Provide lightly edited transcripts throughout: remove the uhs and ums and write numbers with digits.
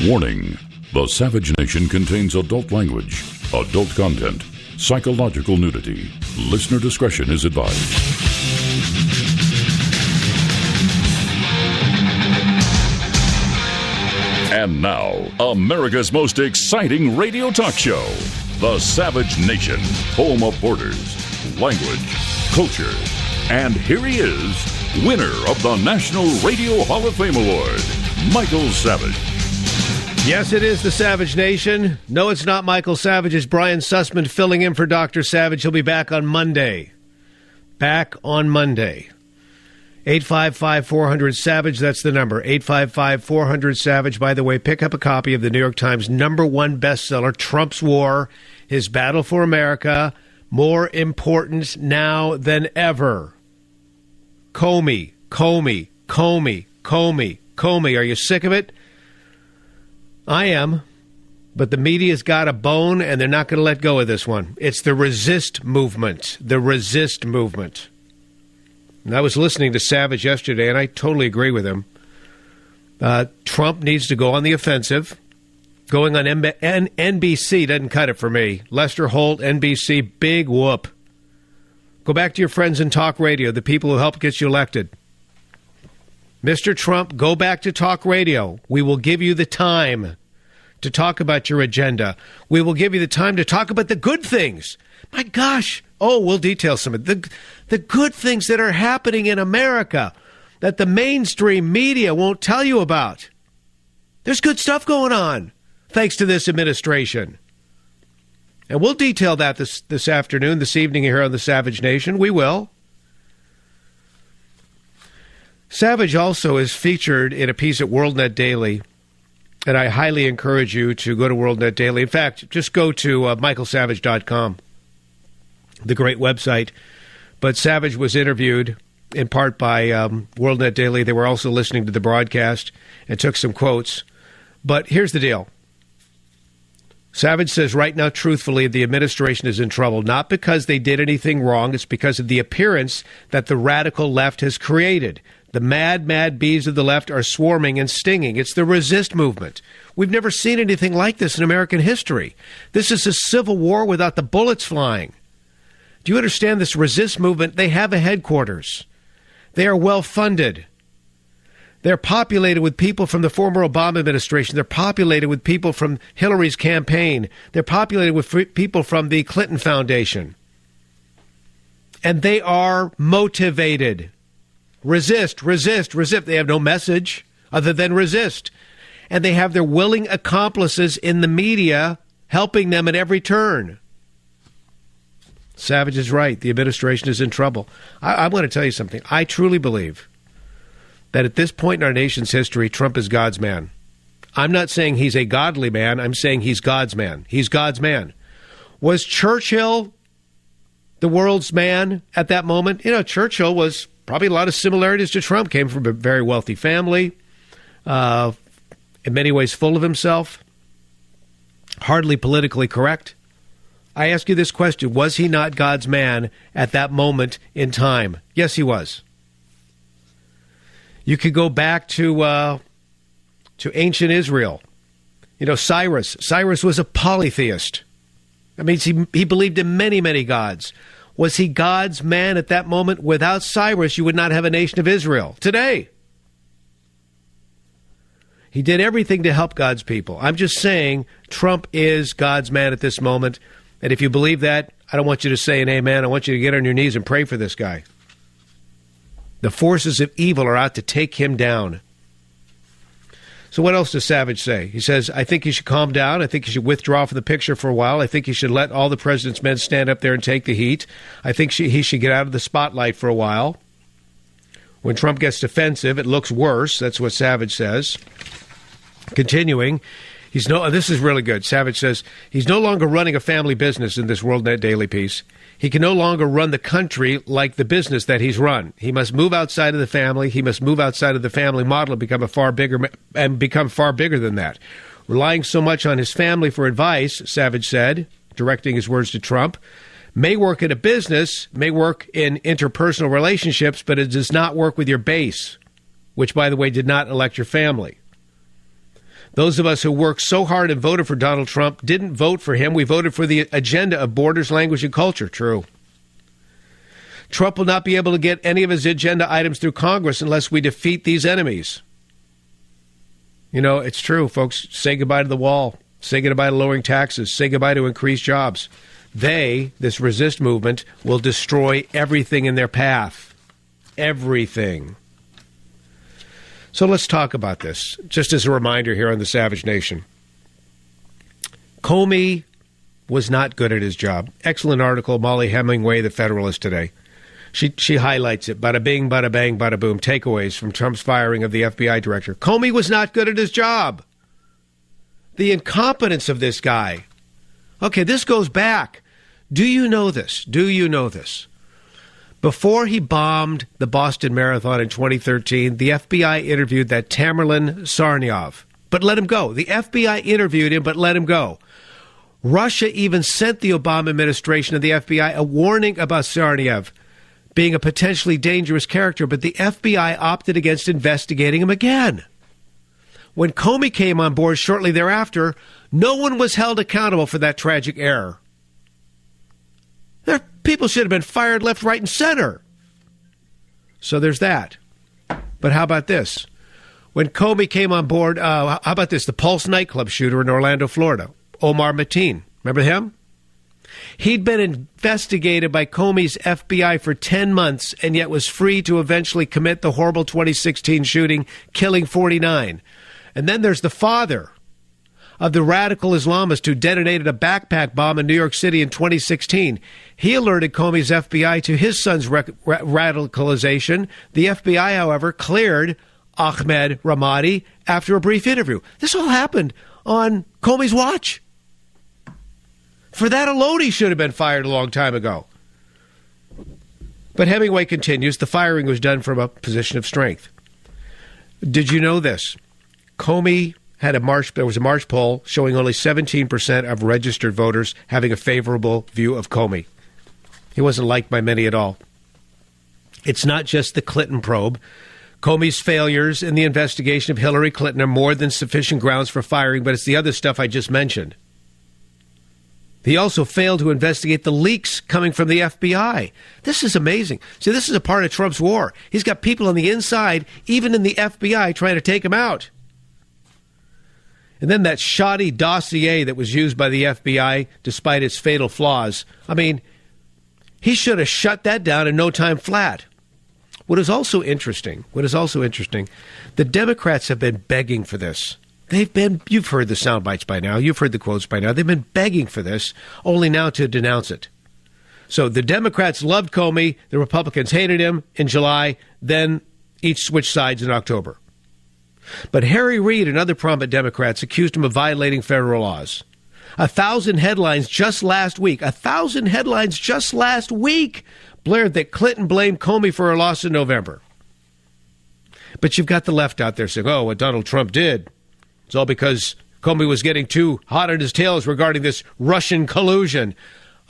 Warning: the Savage Nation contains adult language, adult content, psychological nudity. Listener discretion is advised. And now, America's most exciting radio talk show, The Savage Nation, home of borders, language, culture. And here he is, winner of the National Radio Hall of Fame Award, Michael Savage. Yes, it is the Savage Nation. No, it's not Michael Savage. It's Brian Sussman filling in for Dr. Savage. He'll be back on Monday. Back on Monday. 855-400-SAVAGE. That's the number. 855-400-SAVAGE. By the way, pick up a copy of the New York Times #1 bestseller, Trump's War, His Battle for America, More Important Now Than Ever. Comey, Comey, Comey, Comey, Comey. Are you sick of it? I am, but the media's got a bone, and they're not going to let go of this one. It's the resist movement, the resist movement. And I was listening to Savage yesterday, and I totally agree with him. Trump needs to go on the offensive. Going on NBC doesn't cut it for me. Lester Holt, NBC, big whoop. Go back to your friends in talk radio, the people who helped get you elected. Mr. Trump, go back to talk radio. We will give you the time to talk about your agenda. We will give you the time to talk about the good things. My gosh. Oh, we'll detail some of the good things that are happening in America that the mainstream media won't tell you about. There's good stuff going on, thanks to this administration. And we'll detail that this afternoon, this evening here on the Savage Nation. We will. Savage also is featured in a piece at WorldNet Daily, and I highly encourage you to go to WorldNet Daily. In fact, just go to michaelsavage.com, the great website. But Savage was interviewed in part by WorldNet Daily. They were also listening to the broadcast and took some quotes. But here's the deal. Savage says right now, truthfully, the administration is in trouble, not because they did anything wrong. It's because of the appearance that the radical left has created. The mad bees of the left are swarming and stinging. It's the resist movement. We've never seen anything like this in American history. This is a civil war without the bullets flying. Do you understand this resist movement? They have a headquarters. They are well funded. They're populated with people from the former Obama administration. They're populated with people from Hillary's campaign. They're populated with people from the Clinton Foundation. And they are motivated. Resist, resist, resist. They have no message other than resist. And they have their willing accomplices in the media helping them at every turn. Savage is right. The administration is in trouble. I'm going to tell you something. I truly believe that at this point in our nation's history, Trump is God's man. I'm not saying he's a godly man. I'm saying he's God's man. He's God's man. Was Churchill the world's man at that moment? You know, Churchill was probably a lot of similarities to Trump. Came from a very wealthy family, in many ways full of himself, hardly politically correct. I ask you this question. Was he not God's man at that moment in time? Yes, he was. You could go back to ancient Israel. You know, Cyrus. Cyrus was a polytheist. That means he believed in many, many gods. Was he God's man at that moment? Without Cyrus, you would not have a nation of Israel today. He did everything to help God's people. I'm just saying Trump is God's man at this moment. And if you believe that, I don't want you to say an amen. I want you to get on your knees and pray for this guy. The forces of evil are out to take him down. So what else does Savage say? He says, I think he should calm down. I think he should withdraw from the picture for a while. I think he should let all the president's men stand up there and take the heat. I think he should get out of the spotlight for a while. When Trump gets defensive, it looks worse. That's what Savage says. Continuing, this is really good. Savage says, he's no longer running a family business in this WorldNet Daily piece. He can no longer run the country like the business that he's run. He must move outside of the family. He must move outside of the family model and become far bigger than that. Relying so much on his family for advice, Savage said, directing his words to Trump, may work in a business, may work in interpersonal relationships, but it does not work with your base, which, by the way, did not elect your family. Those of us who worked so hard and voted for Donald Trump didn't vote for him. We voted for the agenda of borders, language, and culture. True. Trump will not be able to get any of his agenda items through Congress unless we defeat these enemies. You know, it's true, folks. Say goodbye to the wall. Say goodbye to lowering taxes. Say goodbye to increased jobs. They, this resist movement, will destroy everything in their path. Everything. So let's talk about this, just as a reminder here on the Savage Nation. Comey was not good at his job. Excellent article, Molly Hemingway, The Federalist today. She highlights it. Bada bing, bada bang, bada boom. Takeaways from Trump's firing of the FBI director. Comey was not good at his job. The incompetence of this guy. Okay, this goes back. Do you know this? Do you know this? Before he bombed the Boston Marathon in 2013, the FBI interviewed that Tamerlan Tsarnaev, but let him go. The FBI interviewed him, but let him go. Russia even sent the Obama administration and the FBI a warning about Tsarnaev being a potentially dangerous character, but the FBI opted against investigating him again. When Comey came on board shortly thereafter, no one was held accountable for that tragic error. People should have been fired left, right, and center. So there's that. But how about this? When Comey came on board, how about this? The Pulse nightclub shooter in Orlando, Florida, Omar Mateen. Remember him? He'd been investigated by Comey's FBI for 10 months and yet was free to eventually commit the horrible 2016 shooting, killing 49. And then there's the father of the radical Islamist who detonated a backpack bomb in New York City in 2016. He alerted Comey's FBI to his son's radicalization. The FBI, however, cleared Ahmed Ramadi after a brief interview. This all happened on Comey's watch. For that alone, he should have been fired a long time ago. But Hemingway continues, the firing was done from a position of strength. Did you know this? Comey there was a March poll showing only 17% of registered voters having a favorable view of Comey. He wasn't liked by many at all. It's not just the Clinton probe. Comey's failures in the investigation of Hillary Clinton are more than sufficient grounds for firing, but it's the other stuff I just mentioned. He also failed to investigate the leaks coming from the FBI. This is amazing. See, this is a part of Trump's war. He's got people on the inside, even in the FBI, trying to take him out. And then that shoddy dossier that was used by the FBI, despite its fatal flaws. I mean, he should have shut that down in no time flat. What is also interesting, the Democrats have been begging for this. You've heard the sound bites by now. You've heard the quotes by now. They've been begging for this, only now to denounce it. So the Democrats loved Comey. The Republicans hated him in July. Then each switched sides in October. But Harry Reid and other prominent Democrats accused him of violating federal laws. 1,000 headlines just last week. 1,000 headlines just last week blared that Clinton blamed Comey for her loss in November. But you've got the left out there saying, what Donald Trump did, it's all because Comey was getting too hot on his tails regarding this Russian collusion,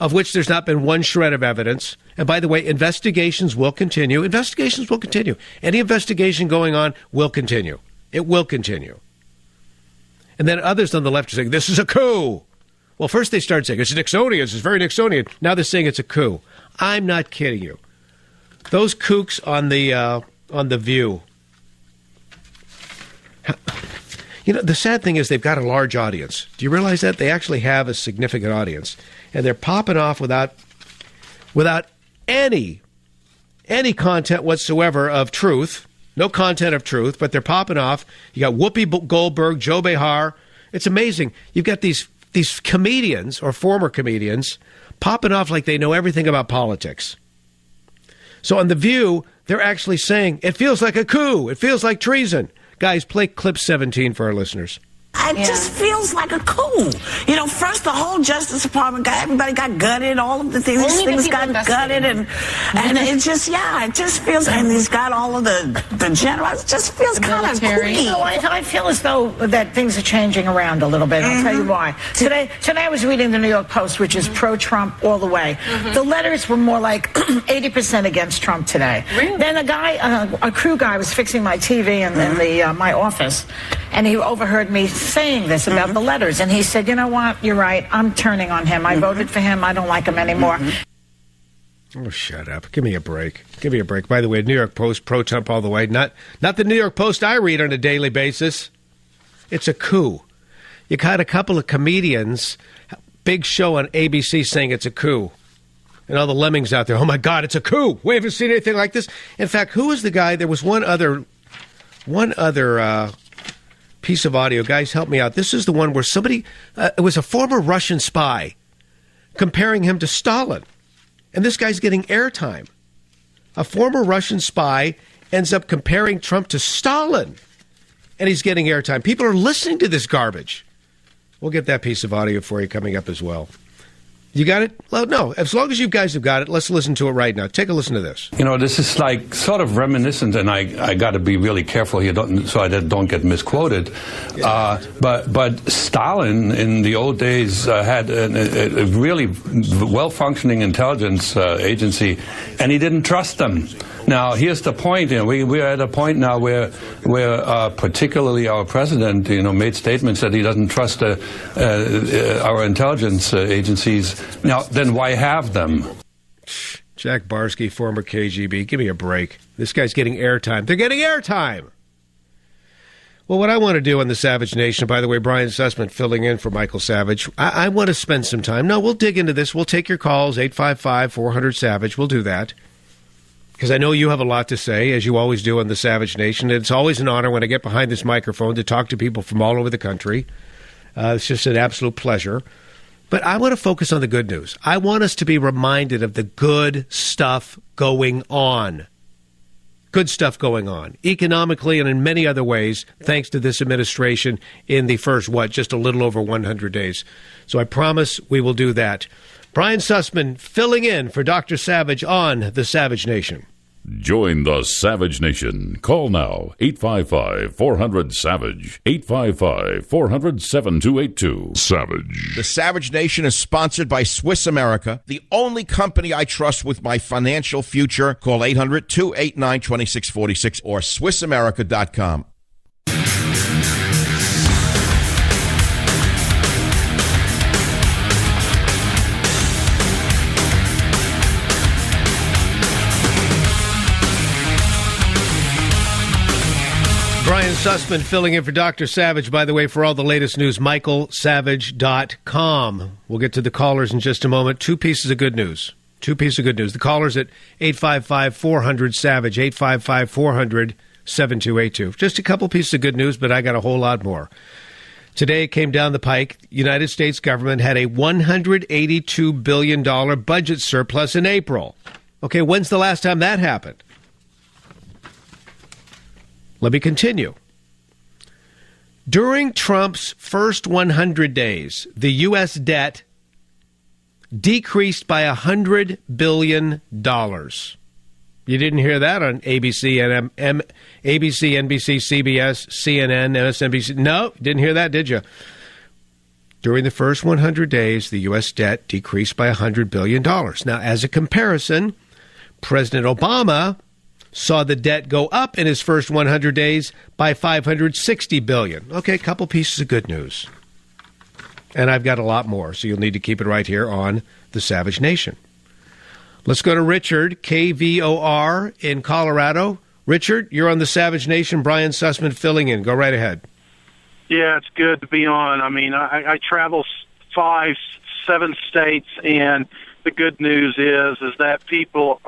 of which there's not been one shred of evidence. And by the way, investigations will continue. Investigations will continue. Any investigation going on will continue. It will continue. And then others on the left are saying, this is a coup. Well, first they start saying, it's Nixonian. It's very Nixonian. Now they're saying it's a coup. I'm not kidding you. Those kooks on the View. You know, the sad thing is they've got a large audience. Do you realize that? They actually have a significant audience. And they're popping off without any content whatsoever of truth. No content of truth, but they're popping off. You got Whoopi Goldberg, Joe Behar. It's amazing. You've got these comedians or former comedians popping off like they know everything about politics. So on The View, they're actually saying, it feels like a coup. It feels like treason. Guys, play clip 17 for our listeners. It just feels like a coup. You know, first the whole Justice Department everybody got gutted. All of the things got gutted, and it just feels. And he's got all of the generals. It just feels kind of creepy. You know, I feel as though that things are changing around a little bit. I'll tell you why. Today I was reading the New York Post, which is pro-Trump all the way. The letters were more like 80% against Trump today. Really? Then a crew guy was fixing my TV in my office, and he overheard me saying this about the letters, and he said, "You know what? You're right. I'm turning on him. I voted for him. I don't like him anymore." Oh, shut up. Give me a break. Give me a break. By the way, New York Post, pro-Trump all the way. Not the New York Post I read on a daily basis. It's a coup. You got a couple of comedians, big show on ABC saying it's a coup. And all the lemmings out there, oh, my God, it's a coup. We haven't seen anything like this. In fact, who was the guy? There was one other piece of audio. Guys, help me out. This is the one where somebody, it was a former Russian spy, comparing him to Stalin. And this guy's getting airtime. A former Russian spy ends up comparing Trump to Stalin, and he's getting airtime. People are listening to this garbage. We'll get that piece of audio for you coming up as well. You got it? Well, no. As long as you guys have got it, let's listen to it right now. Take a listen to this. You know, this is like sort of reminiscent, and I got to be really careful here so I don't get misquoted. Yeah. But Stalin in the old days had a really well-functioning intelligence agency, and he didn't trust them. Now, here's the point. You know, we're at a point now where particularly our president, made statements that he doesn't trust our intelligence agencies. Now, then why have them? Jack Barsky, former KGB. Give me a break. This guy's getting airtime. They're getting airtime. Well, what I want to do on the Savage Nation, by the way, Brian Sussman filling in for Michael Savage. I want to spend some time. No, we'll dig into this. We'll take your calls, 855-400-SAVAGE. We'll do that. Because I know you have a lot to say, as you always do on the Savage Nation. It's always an honor when I get behind this microphone to talk to people from all over the country. It's just an absolute pleasure. But I want to focus on the good news. I want us to be reminded of the good stuff going on. Good stuff going on, economically and in many other ways, thanks to this administration in the first, just a little over 100 days. So I promise we will do that. Brian Sussman filling in for Dr. Savage on the Savage Nation. Join the Savage Nation. Call now, 855-400-SAVAGE, 855-400-7282. Savage. The Savage Nation is sponsored by Swiss America, the only company I trust with my financial future. Call 800-289-2646 or SwissAmerica.com. Brian Sussman filling in for Dr. Savage. By the way, for all the latest news, michaelsavage.com. We'll get to the callers in just a moment. Two pieces of good news. The callers at 855-400-SAVAGE, 855-400-7282. Just a couple pieces of good news, but I got a whole lot more. Today it came down the pike. United States government had a $182 billion budget surplus in April. Okay, when's the last time that happened? Let me continue. During Trump's first 100 days, the U.S. debt decreased by $100 billion. You didn't hear that on ABC, NBC, CBS, CNN, MSNBC. No, didn't hear that, did you? During the first 100 days, the U.S. debt decreased by $100 billion. Now, as a comparison, President Obama saw the debt go up in his first 100 days by $560 billion. Okay, a couple pieces of good news. And I've got a lot more, so you'll need to keep it right here on the Savage Nation. Let's go to Richard, KVOR in Colorado. Richard, you're on the Savage Nation. Brian Sussman filling in. Go right ahead. Yeah, it's good to be on. I mean, I travel 5-7 states, and the good news is that people,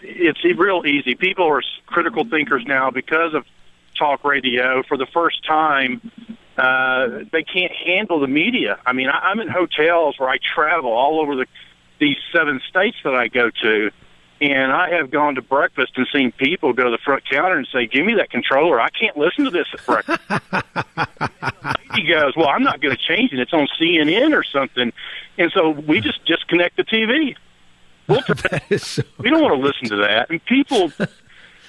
it's real easy. People are critical thinkers now because of talk radio. For the first time, they can't handle the media. I mean, I'm in hotels where I travel all over these 7 states that I go to, And I have gone to breakfast and seen people go to the front counter and say, "Give me that controller. I can't listen to this at breakfast." He goes, "Well, I'm not going to change it. It's on CNN or something." And so we just disconnect the TV. We don't want to listen to that. And people,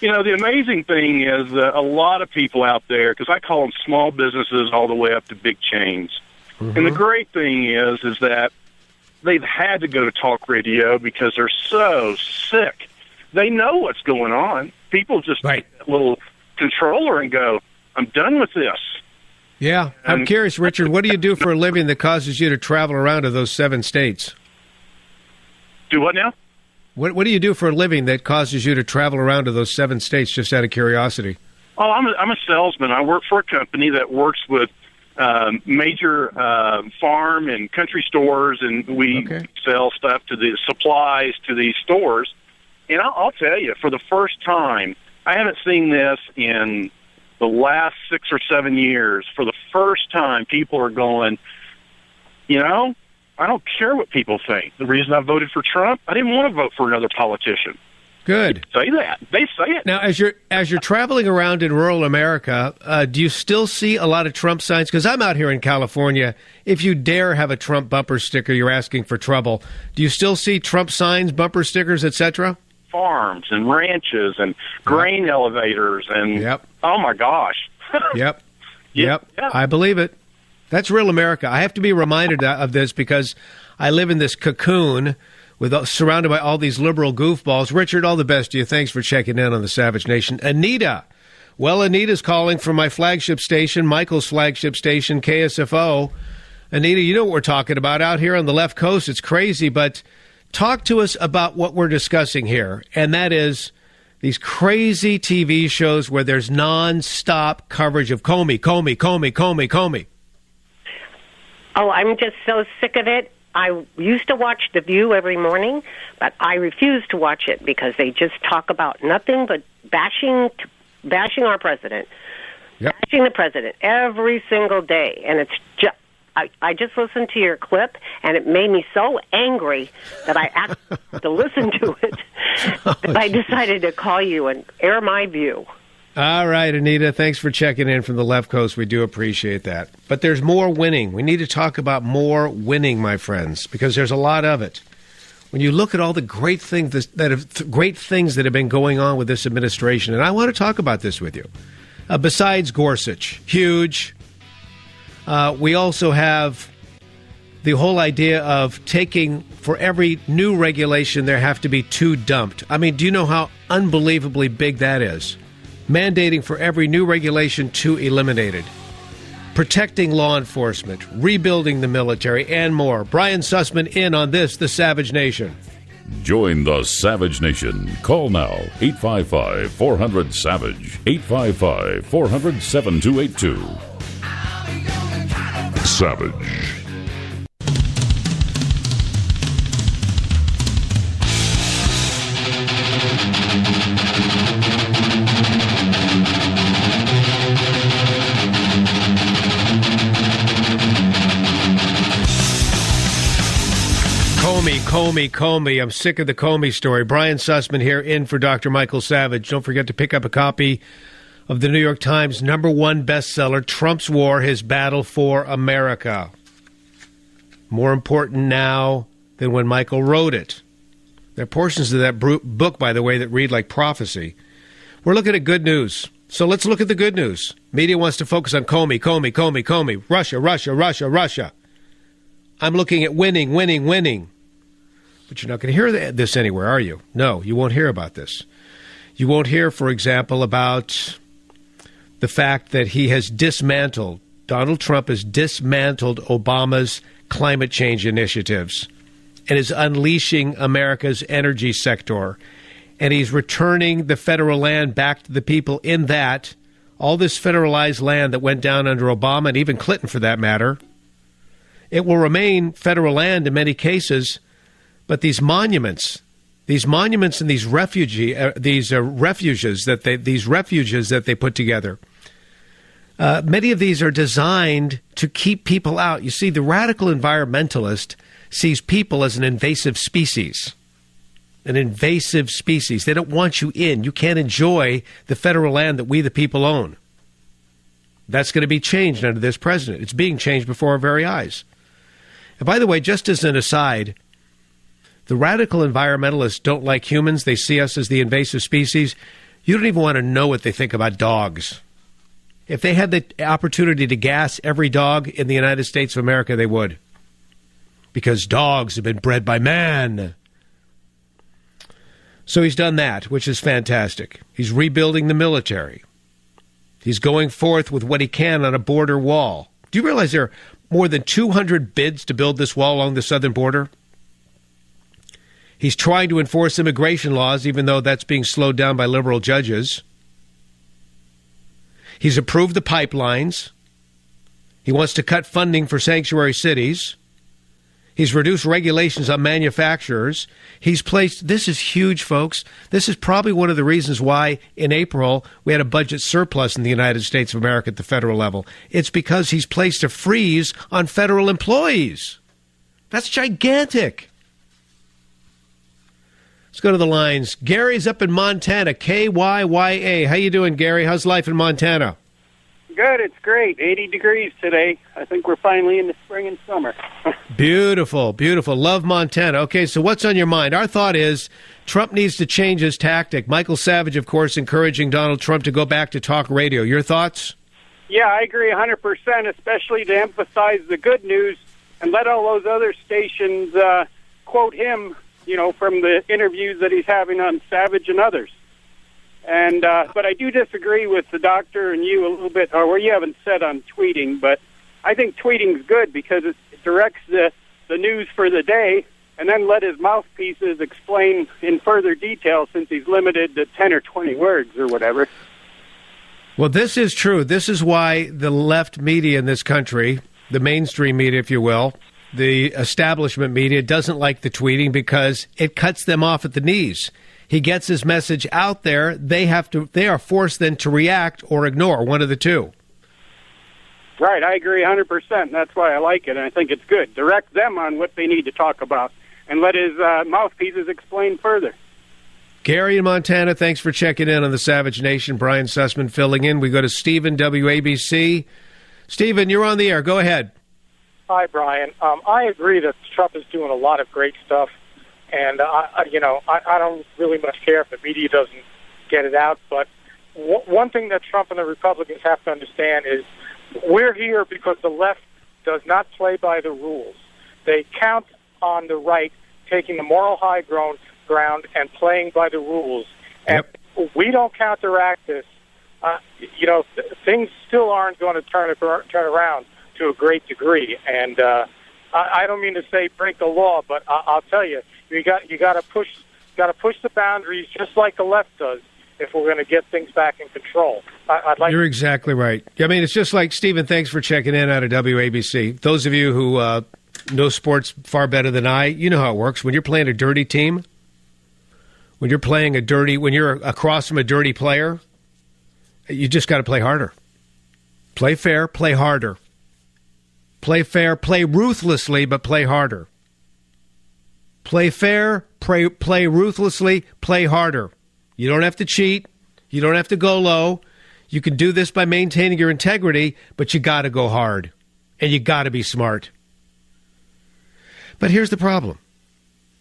the amazing thing is that a lot of people out there, because I call them small businesses all the way up to big chains. Mm-hmm. And the great thing is that they've had to go to talk radio because they're so sick. They know what's going on. People just take that little controller and go, "I'm done with this." Yeah. I'm curious, Richard, what do you do for a living that causes you to travel around to those 7 states? Do what now? What do you do for a living that causes you to travel around to those 7 states, just out of curiosity? Oh, I'm a salesman. I work for a company that works with major farm and country stores, and we sell stuff to the supplies to these stores. And I'll tell you, for the first time, I haven't seen this in the last 6 or 7 years. For the first time, people are going, I don't care what people think. The reason I voted for Trump, I didn't want to vote for another politician. Good. They say that. They say it. Now, as you're traveling around in rural America, do you still see a lot of Trump signs? Because I'm out here in California. If you dare have a Trump bumper sticker, you're asking for trouble. Do you still see Trump signs, bumper stickers, etc.? Farms and ranches and grain elevators and oh my gosh. Yep. I believe it. That's real America. I have to be reminded of this because I live in this cocoon surrounded by all these liberal goofballs. Richard, all the best to you. Thanks for checking in on the Savage Nation. Anita. Well, Anita's calling from my flagship station, Michael's flagship station, KSFO. Anita, you know what we're talking about out here on the left coast. It's crazy, but talk to us about what we're discussing here, and that is these crazy TV shows where there's nonstop coverage of Comey. Oh, I'm just so sick of it. I used to watch The View every morning, but I refuse to watch it because they just talk about nothing but bashing our president, bashing the president every single day. And it's just, I just listened to your clip, and it made me so angry that I asked to listen to it that I decided to call you and air my view. All right, Anita, thanks for checking in from the left coast. We do appreciate that. But there's more winning. We need to talk about more winning, my friends, because there's a lot of it. When you look at all the great things that have been going on with this administration, and I want to talk about this with you. Besides Gorsuch, huge. We also have the whole idea of taking, for every new regulation, there have to be 2 dumped. I mean, do you know how unbelievably big that is? Mandating for every new regulation 2 eliminated. Protecting law enforcement, rebuilding the military, and more. Brian Sussman in on this, The Savage Nation. Join the Savage Nation. Call now, 855-400-SAVAGE, 855-400-7282. Savage. Comey. I'm sick of the Comey story. Brian Sussman here in for Dr. Michael Savage. Don't forget to pick up a copy of the New York Times #1 bestseller, Trump's War, His Battle for America. More important now than when Michael wrote it. There are portions of that book, by the way, that read like prophecy. We're looking at good news. So let's look at the good news. Media wants to focus on Comey. Russia. I'm looking at winning. But you're not going to hear this anywhere, are you? No, you won't hear about this. You won't hear, for example, about the fact that Donald Trump has dismantled Obama's climate change initiatives and is unleashing America's energy sector. And he's returning the federal land back to the people in that. All this federalized land that went down under Obama, and even Clinton for that matter, it will remain federal land in many cases. But these monuments and these refuges that they put together, many of these are designed to keep people out. You see, the radical environmentalist sees people as an invasive species. an invasive species. They don't want you in. You can't enjoy the federal land that we, the people, own. That's going to be changed under this president. It's being changed before our very eyes. And by the way, just as an aside, the radical environmentalists don't like humans. They see us as the invasive species. You don't even want to know what they think about dogs. If they had the opportunity to gas every dog in the United States of America, they would. Because dogs have been bred by man. So he's done that, which is fantastic. He's rebuilding the military. He's going forth with what he can on a border wall. Do you realize there are more than 200 bids to build this wall along the southern border? He's trying to enforce immigration laws, even though that's being slowed down by liberal judges. He's approved the pipelines. He wants to cut funding for sanctuary cities. He's reduced regulations on manufacturers. He's placed, this is huge, folks. This is probably one of the reasons why in April we had a budget surplus in the United States of America at the federal level. It's because he's placed a freeze on federal employees. That's gigantic. Let's go to the lines. Gary's up in Montana, KYYA. How you doing, Gary? How's life in Montana? Good. It's great. 80 degrees today. I think we're finally in the spring and summer. Beautiful, beautiful. Love Montana. Okay, so what's on your mind? Our thought is Trump needs to change his tactic. Michael Savage, of course, encouraging Donald Trump to go back to talk radio. Your thoughts? Yeah, I agree 100%, especially to emphasize the good news and let all those other stations quote him, you know, from the interviews that he's having on Savage and others. And but I do disagree with the doctor and you a little bit, or what you haven't said on tweeting, but I think tweeting's good because it directs the news for the day and then let his mouthpieces explain in further detail since he's limited to 10 or 20 words or whatever. Well, this is true. This is why the left media in this country, the mainstream media, if you will, the establishment media doesn't like the tweeting because it cuts them off at the knees. He gets his message out there. They are forced then to react or ignore, one of the two. Right, I agree 100%. That's why I like it, and I think it's good. Direct them on what they need to talk about and let his mouthpieces explain further. Gary in Montana, thanks for checking in on the Savage Nation. Brian Sussman filling in. We go to Stephen, WABC. Stephen, you're on the air. Go ahead. Hi, Brian. I agree that Trump is doing a lot of great stuff, and I don't really much care if the media doesn't get it out. But one thing that Trump and the Republicans have to understand is we're here because the left does not play by the rules. They count on the right taking the moral high ground and playing by the rules. And if we don't counteract this, things still aren't going to turn around to a great degree. And I don't mean to say break the law, but I'll tell you, you got to push the boundaries just like the left does if we're going to get things back in control. You're exactly right. I mean, it's just like, Stephen, thanks for checking in out of WABC. Those of you who know sports far better than I, you know how it works. When you're playing a dirty team, when you're across from a dirty player, you just got to play harder. Play fair, play harder. Play fair, play ruthlessly, but play harder. Play fair, play ruthlessly, play harder. You don't have to cheat. You don't have to go low. You can do this by maintaining your integrity, but you got to go hard. And you got to be smart. But here's the problem.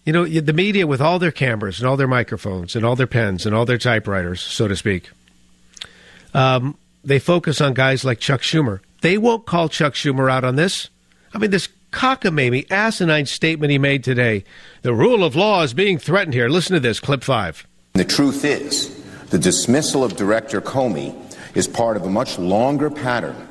You know, the media with all their cameras and all their microphones and all their pens and all their typewriters, so to speak, they focus on guys like Chuck Schumer. They won't call Chuck Schumer out on this. I mean, this cockamamie, asinine statement he made today. The rule of law is being threatened here. Listen to this, clip 5. The truth is, the dismissal of Director Comey is part of a much longer pattern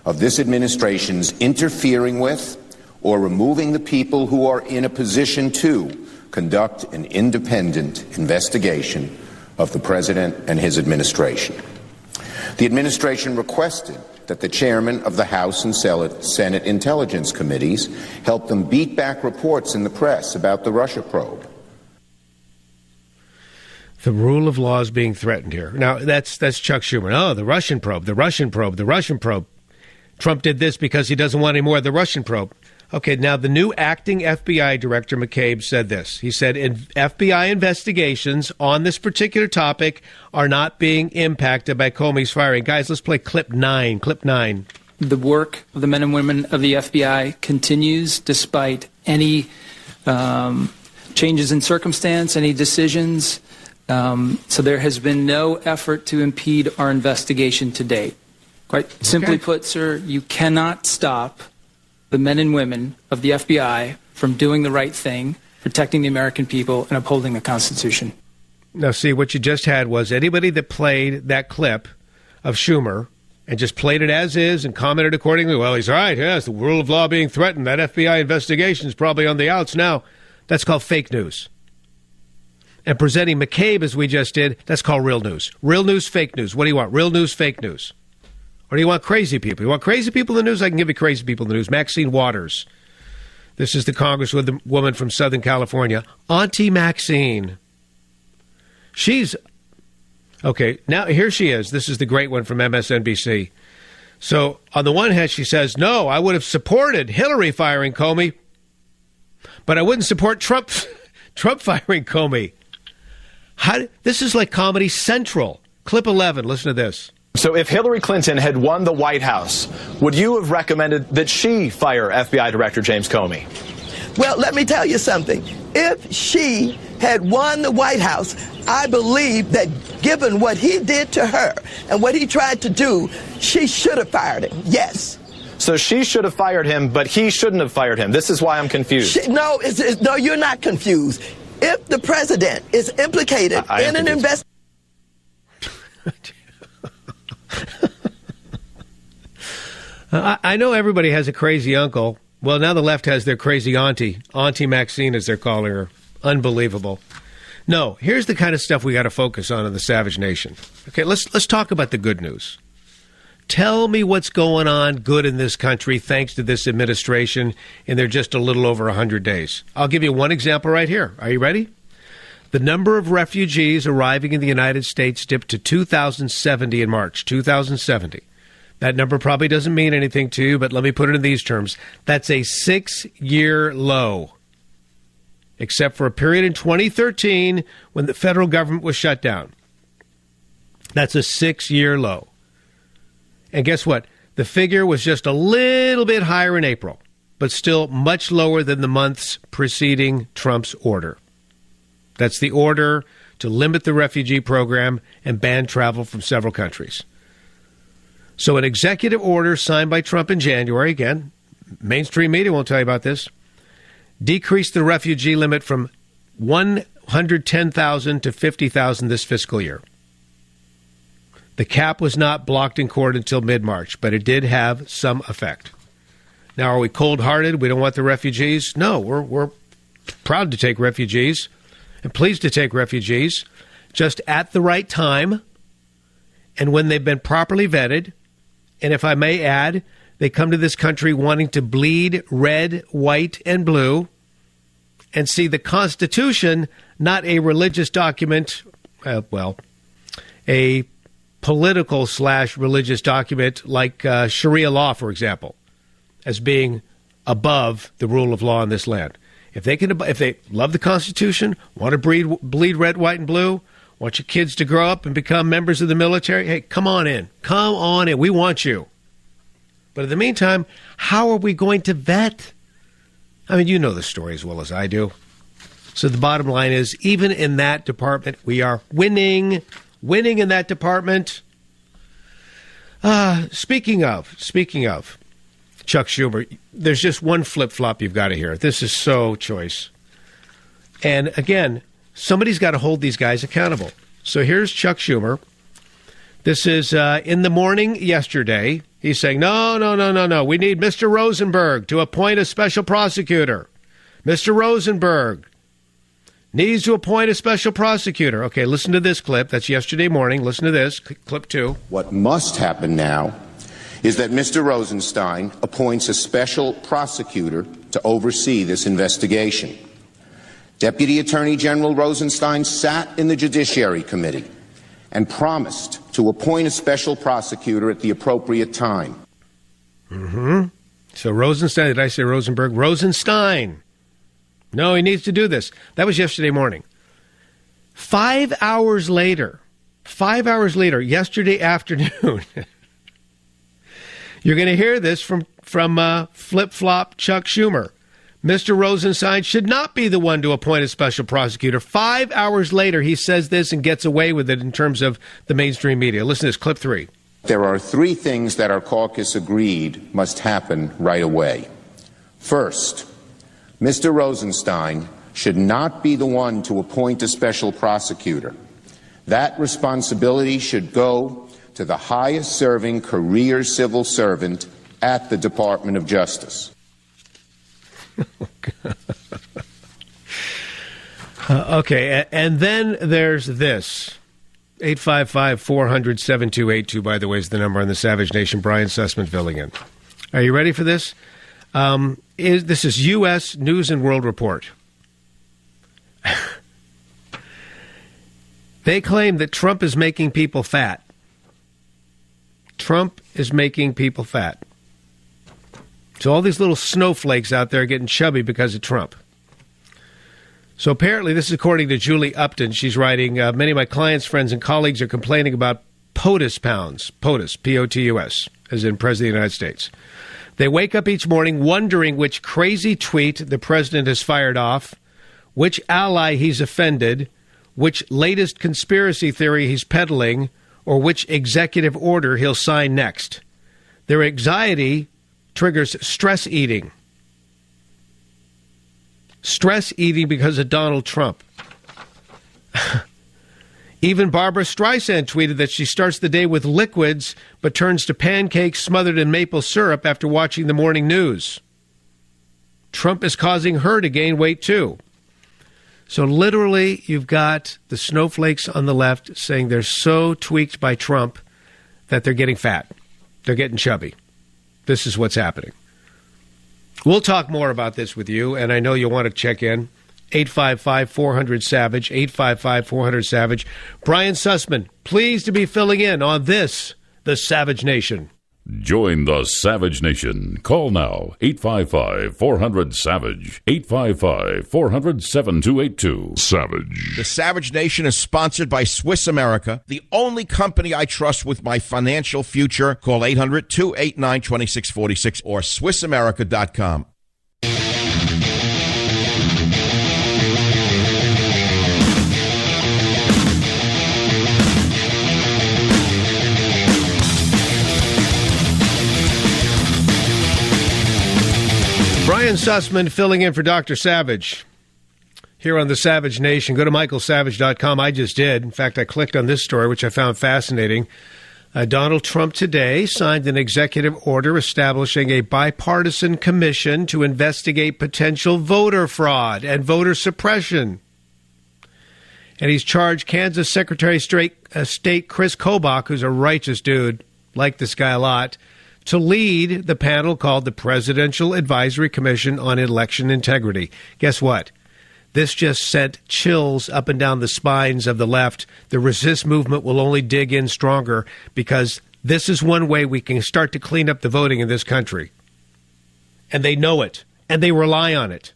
of this administration's interfering with or removing the people who are in a position to conduct an independent investigation of the president and his administration. The administration requested that the chairman of the House and Senate Intelligence Committees help them beat back reports in the press about the Russia probe. The rule of law is being threatened here. Now, that's Chuck Schumer. Oh, the Russian probe, the Russian probe, the Russian probe. Trump did this because he doesn't want any more of the Russian probe. Okay, now the new acting FBI director, McCabe, said this. He said, FBI investigations on this particular topic are not being impacted by Comey's firing. Guys, let's play clip 9. Clip 9. The work of the men and women of the FBI continues despite any changes in circumstance, any decisions. So there has been no effort to impede our investigation to date. Quite simply put, sir, you cannot stop the men and women of the FBI from doing the right thing, protecting the American people, and upholding the Constitution. Now, see, what you just had was anybody that played that clip of Schumer and just played it as is and commented accordingly, well, he's right, yes, the rule of law being threatened, that FBI investigation is probably on the outs now. That's called fake news. And presenting McCabe, as we just did, that's called real news. Real news, fake news. What do you want? Real news, fake news. Or do you want crazy people? You want crazy people in the news? I can give you crazy people in the news. Maxine Waters. This is the congresswoman from Southern California. Auntie Maxine. She's... Okay, now here she is. This is the great one from MSNBC. So, on the one hand, she says, no, I would have supported Hillary firing Comey, but I wouldn't support Trump firing Comey. This is like Comedy Central. Clip 11, listen to this. So if Hillary Clinton had won the White House, would you have recommended that she fire FBI Director James Comey? Well, let me tell you something. If she had won the White House, I believe that given what he did to her and what he tried to do, she should have fired him. Yes. So she should have fired him, but he shouldn't have fired him. This is why I'm confused. No, you're not confused. If the president is implicated in an investigation... I know everybody has a crazy uncle. Well, now the left has their crazy auntie. Auntie Maxine, as they're calling her. Unbelievable. No, here's the kind of stuff we got to focus on in the Savage Nation. Okay, let's talk about the good news. Tell me what's going on good in this country thanks to this administration, and they're just a little over 100 days. I'll give you one example right here. Are you ready? The number of refugees arriving in the United States dipped to 2,070 in March, 2,070. That number probably doesn't mean anything to you, but let me put it in these terms. That's a 6-year low, except for a period in 2013 when the federal government was shut down. That's a 6-year low. And guess what? The figure was just a little bit higher in April, but still much lower than the months preceding Trump's order. That's the order to limit the refugee program and ban travel from several countries. So an executive order signed by Trump in January, again, mainstream media won't tell you about this, decreased the refugee limit from 110,000 to 50,000 this fiscal year. The cap was not blocked in court until mid-March, but it did have some effect. Now, are we cold-hearted? We don't want the refugees? No, we're proud to take refugees and pleased to take refugees, just at the right time and when they've been properly vetted. And if I may add, they come to this country wanting to bleed red, white, and blue and see the Constitution, not a religious document, a political/religious document like Sharia law, for example, as being above the rule of law in this land. If they love the Constitution, want to bleed red, white, and blue, want your kids to grow up and become members of the military, hey, come on in. Come on in. We want you. But in the meantime, how are we going to vet? I mean, you know the story as well as I do. So the bottom line is, even in that department, we are winning in that department. Speaking of Chuck Schumer, there's just one flip-flop you've got to hear. This is so choice. And again, somebody's got to hold these guys accountable. So here's Chuck Schumer. This is in the morning yesterday. He's saying, no. We need Mr. Rosenberg to appoint a special prosecutor. Mr. Rosenberg needs to appoint a special prosecutor. Okay, listen to this clip. That's yesterday morning. Listen to this, clip 2. What must happen now is that Mr. Rosenstein appoints a special prosecutor to oversee this investigation. Deputy Attorney General Rosenstein sat in the Judiciary Committee and promised to appoint a special prosecutor at the appropriate time. So Rosenstein, did I say Rosenberg? Rosenstein. No, he needs to do this. That was yesterday morning. 5 hours later, yesterday afternoon, you're going to hear this from flip-flop Chuck Schumer. Mr. Rosenstein should not be the one to appoint a special prosecutor. 5 hours later, he says this and gets away with it in terms of the mainstream media. Listen to this, clip 3. There are 3 things that our caucus agreed must happen right away. First, Mr. Rosenstein should not be the one to appoint a special prosecutor. That responsibility should go to the highest-serving career civil servant at the Department of Justice. Okay, and then there's this. 855-400-7282, by the way, is the number on the Savage Nation. Brian Sussman filling in. Are you ready for this? This is U.S. News and World Report. They claim that Trump is making people fat. Trump is making people fat. So all these little snowflakes out there are getting chubby because of Trump. So apparently, this is according to Julie Upton. She's writing, many of my clients, friends, and colleagues are complaining about POTUS pounds. POTUS, P-O-T-U-S, as in President of the United States. They wake up each morning wondering which crazy tweet the president has fired off, which ally he's offended, which latest conspiracy theory he's peddling, or which executive order he'll sign next. Their anxiety triggers stress eating. Stress eating because of Donald Trump. Even Barbara Streisand tweeted that she starts the day with liquids but turns to pancakes smothered in maple syrup after watching the morning news. Trump is causing her to gain weight too. So literally, you've got the snowflakes on the left saying they're so tweaked by Trump that they're getting fat. They're getting chubby. This is what's happening. We'll talk more about this with you, and I know you'll want to check in. 855-400-SAVAGE, 855-400-SAVAGE. Brian Sussman, pleased to be filling in on this, the Savage Nation. Join the Savage Nation. Call now, 855-400-SAVAGE, 855-400-7282. Savage. The Savage Nation is sponsored by Swiss America, the only company I trust with my financial future. Call 800-289-2646 or SwissAmerica.com. Brian Sussman filling in for Dr. Savage here on the Savage Nation. Go to michaelsavage.com. I just did. In fact, I clicked on this story, which I found fascinating. Donald Trump today signed an executive order establishing a bipartisan commission to investigate potential voter fraud and voter suppression. And he's charged Kansas Secretary of State Chris Kobach, who's a righteous dude, like this guy a lot, to lead the panel called the Presidential Advisory Commission on Election Integrity. Guess what? This just sent chills up and down the spines of the left. The resist movement will only dig in stronger because this is one way we can start to clean up the voting in this country. And they know it, and they rely on it.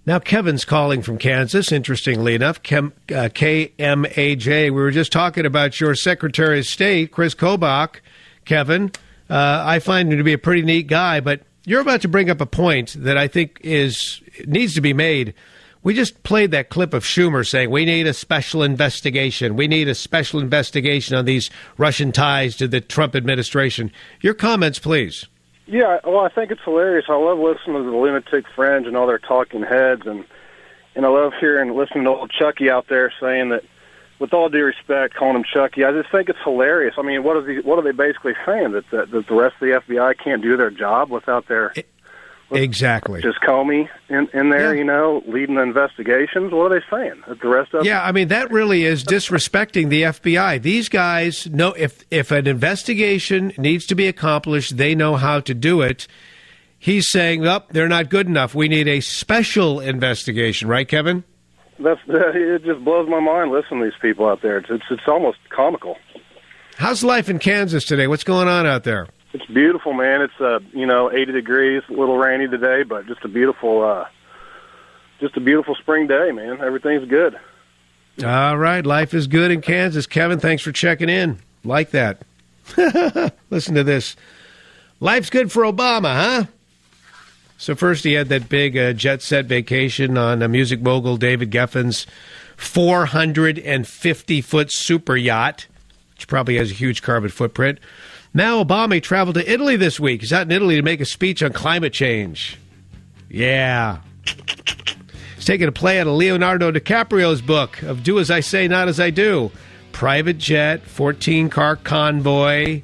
Now, Kevin's calling from Kansas, interestingly enough. KMAJ, we were just talking about your Secretary of State, Chris Kobach. Kevin, I find him to be a pretty neat guy, but you're about to bring up a point that I think needs to be made. We just played that clip of Schumer saying, we need a special investigation. We need a special investigation on these Russian ties to the Trump administration. Your comments, please. Yeah, well, I think it's hilarious. I love listening to the Lunatic Fringe and all their talking heads, and I love listening to old Chucky out there saying that, with all due respect, calling him Chucky. I just think it's hilarious. I mean, what are they basically saying? That the rest of the FBI can't do their job without their exactly just Comey in there, leading the investigations? What are they saying? That the rest of I mean, that really is disrespecting the FBI. These guys know if an investigation needs to be accomplished, they know how to do it. He's saying, they're not good enough. We need a special investigation, right, Kevin? It just blows my mind listening to these people out there. It's almost comical. How's life in Kansas today? What's going on out there? It's beautiful, man. It's 80 degrees, a little rainy today, but just a beautiful spring day, man. Everything's good. All right, life is good in Kansas. Kevin, thanks for checking in. Like that. Listen to this. Life's good for Obama, huh? So first he had that big jet set vacation on music mogul David Geffen's 450-foot super yacht, which probably has a huge carbon footprint. Now Obama traveled to Italy this week. He's out in Italy to make a speech on climate change. Yeah. He's taking a play out of Leonardo DiCaprio's book of Do As I Say, Not As I Do. Private jet, 14-car convoy.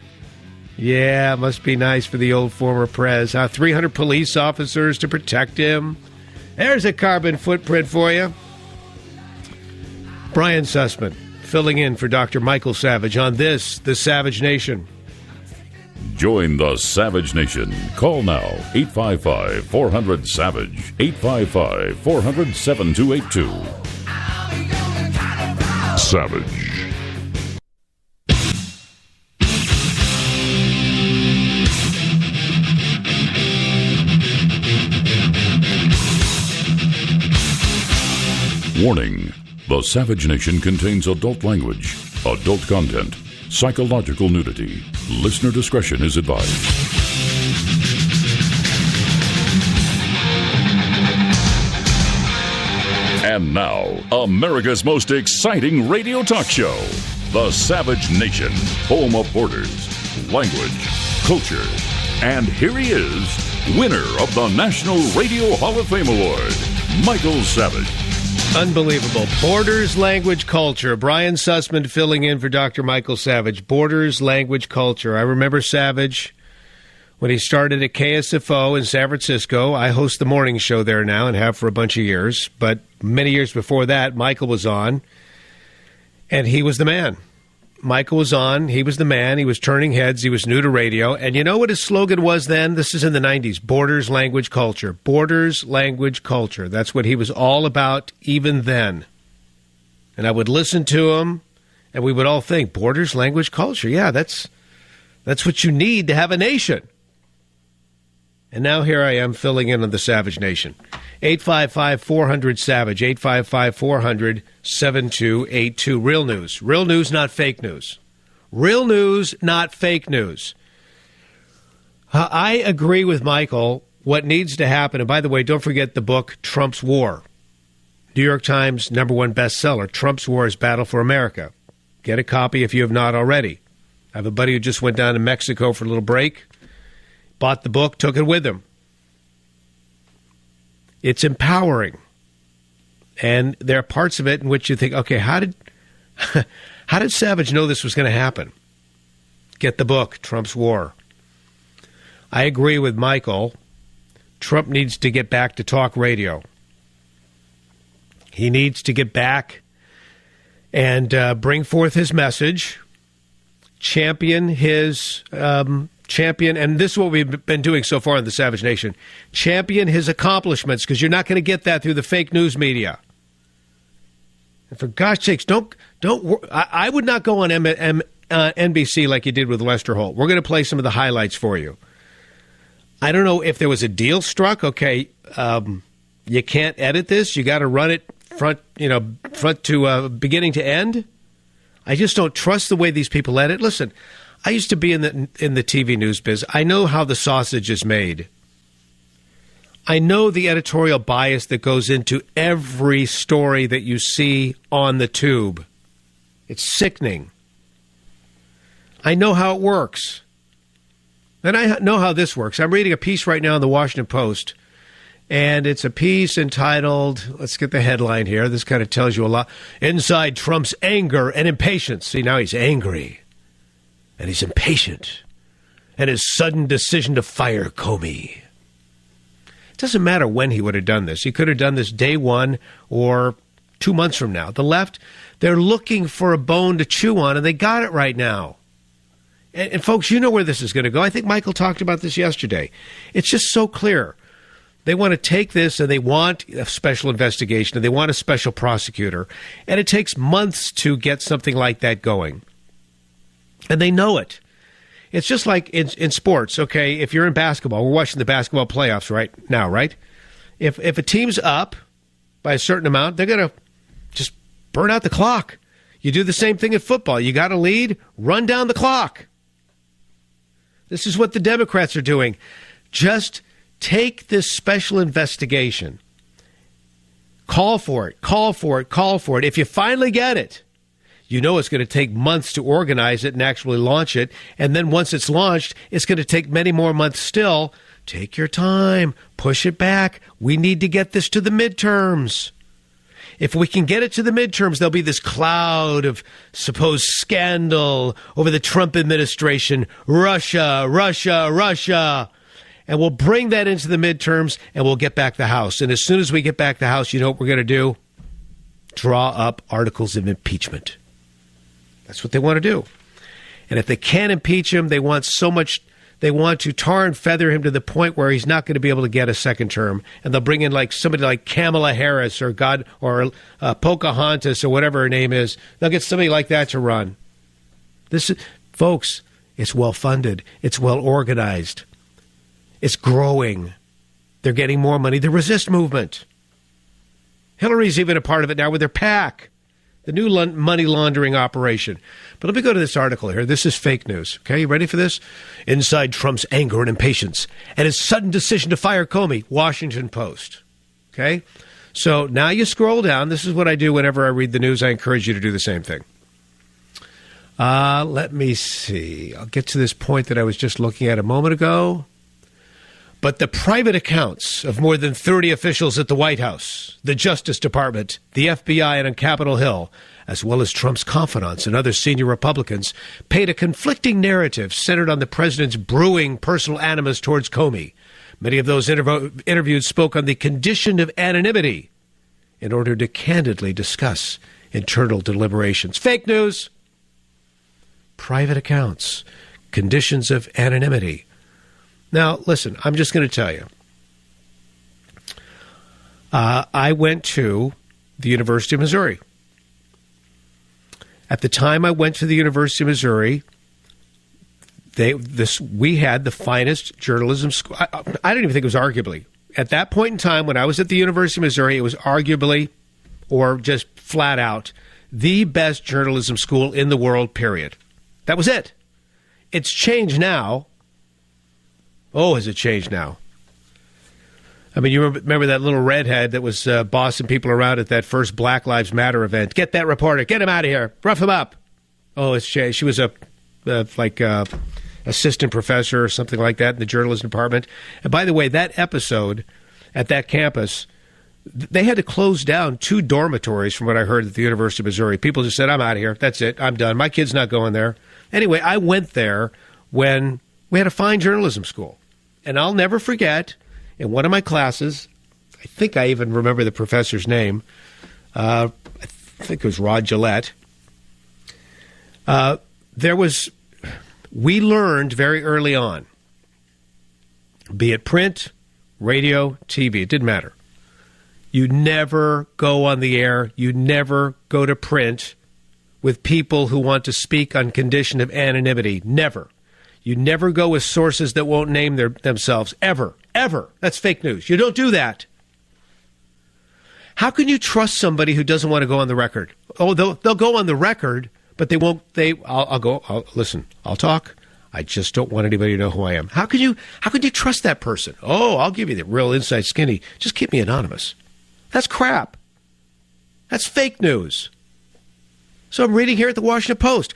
Yeah, must be nice for the old former prez. 300 police officers to protect him. There's a carbon footprint for you. Brian Sussman filling in for Dr. Michael Savage on this, The Savage Nation. Join the Savage Nation. Call now, 855-400-SAVAGE, 855-400-7282. Savage. Warning. The Savage Nation contains adult language, adult content, psychological nudity. Listener discretion is advised. And now, America's most exciting radio talk show, The Savage Nation, home of borders, language, culture. And here he is, winner of the National Radio Hall of Fame Award, Michael Savage. Unbelievable. Borders, language, culture. Brian Sussman filling in for Dr. Michael Savage. Borders, language, culture. I remember Savage when he started at KSFO in San Francisco. I host the morning show there now and have for a bunch of years. But many years before that, Michael was on, and he was the man. Michael was on. He was the man. He was turning heads. He was new to radio. And you know what his slogan was then? This is in the 90s. Borders, language, culture. Borders, language, culture. That's what he was all about even then. And I would listen to him, and we would all think, borders, language, culture. Yeah, that's what you need to have a nation. And now here I am filling in on the Savage Nation. 855-400-SAVAGE, 855-400-7282. Real news. Real news, not fake news. Real news, not fake news. I agree with Michael. What needs to happen, and by the way, don't forget the book, Trump's War. New York Times #1 bestseller, Trump's War is Battle for America. Get a copy if you have not already. I have a buddy who just went down to Mexico for a little break, bought the book, took it with him. It's empowering. And there are parts of it in which you think, okay, how did Savage know this was going to happen? Get the book, Trump's War. I agree with Michael. Trump needs to get back to talk radio. He needs to get back and bring forth his message, champion his and this is what we've been doing so far in the Savage Nation, champion his accomplishments, because you're not going to get that through the fake news media. And for gosh sakes, don't. I would not go on NBC like you did with Lester Holt. We're going to play some of the highlights for you. I don't know if there was a deal struck. Okay, you can't edit this. You got to run it front to beginning to end. I just don't trust the way these people edit. Listen, I used to be in the TV news biz. I know how the sausage is made. I know the editorial bias that goes into every story that you see on the tube. It's sickening. I know how it works. And I know how this works. I'm reading a piece right now in the Washington Post, and it's a piece entitled, let's get the headline here. This kind of tells you a lot. Inside Trump's anger and impatience. See, now he's angry. And he's impatient. And his sudden decision to fire Comey. It doesn't matter when he would have done this. He could have done this day one or 2 months from now. The left, they're looking for a bone to chew on, and they got it right now. And folks, you know where this is going to go. I think Michael talked about this yesterday. It's just so clear. They want to take this, and they want a special investigation, and they want a special prosecutor. And it takes months to get something like that going. And they know it. It's just like in sports, okay? If you're in basketball, we're watching the basketball playoffs right now, right? If a team's up by a certain amount, they're going to just burn out the clock. You do the same thing in football. You got a lead, run down the clock. This is what the Democrats are doing. Just take this special investigation. Call for it, call for it, call for it. If you finally get it, you know it's going to take months to organize it and actually launch it. And then once it's launched, it's going to take many more months still. Take your time. Push it back. We need to get this to the midterms. If we can get it to the midterms, there'll be this cloud of supposed scandal over the Trump administration. Russia, Russia, Russia. And we'll bring that into the midterms, and we'll get back the House. And as soon as we get back the House, you know what we're going to do? Draw up articles of impeachment. That's what they want to do. And if they can't impeach him, they want to tar and feather him to the point where he's not going to be able to get a second term. And they'll bring in like somebody like Kamala Harris or Pocahontas or whatever her name is. They'll get somebody like that to run. Folks, it's well funded. It's well organized. It's growing. They're getting more money. The resist movement. Hillary's even a part of it now with her PAC. The new money laundering operation. But let me go to this article here. This is fake news. Okay, you ready for this? Inside Trump's anger and impatience and his sudden decision to fire Comey. Washington Post. Okay? So now you scroll down. This is what I do whenever I read the news. I encourage you to do the same thing. Let me see. I'll get to this point that I was just looking at a moment ago. But the private accounts of more than 30 officials at the White House, the Justice Department, the FBI, and on Capitol Hill, as well as Trump's confidants and other senior Republicans, paint a conflicting narrative centered on the president's brewing personal animus towards Comey. Many of those interviewed spoke on the condition of anonymity in order to candidly discuss internal deliberations. Fake news. Private accounts. Conditions of anonymity. Now, listen, I'm just going to tell you. I went to the University of Missouri. At the time I went to the University of Missouri, we had the finest journalism school. I don't even think it was arguably. At that point in time, when I was at the University of Missouri, it was arguably, or just flat out, the best journalism school in the world, period. That was it. It's changed now. Oh, has it changed now? I mean, you remember that little redhead that was bossing people around at that first Black Lives Matter event? Get that reporter. Get him out of here. Rough him up. Oh, it's changed. She was assistant professor or something like that in the journalism department. And by the way, that episode at that campus, they had to close down 2 dormitories from what I heard at the University of Missouri. People just said, I'm out of here. That's it. I'm done. My kid's not going there. Anyway, I went there when we had a fine journalism school. And I'll never forget, in one of my classes, I think I even remember the professor's name. I think it was Rod Gillette. We learned very early on, be it print, radio, TV, it didn't matter. You never go on the air. You never go to print with people who want to speak on condition of anonymity. Never. You never go with sources that won't name themselves, ever, ever. That's fake news. You don't do that. How can you trust somebody who doesn't want to go on the record? Oh, they'll go on the record, but they won't. Listen, I'll talk. I just don't want anybody to know who I am. How could you trust that person? Oh, I'll give you the real inside skinny. Just keep me anonymous. That's crap. That's fake news. So I'm reading here at the Washington Post.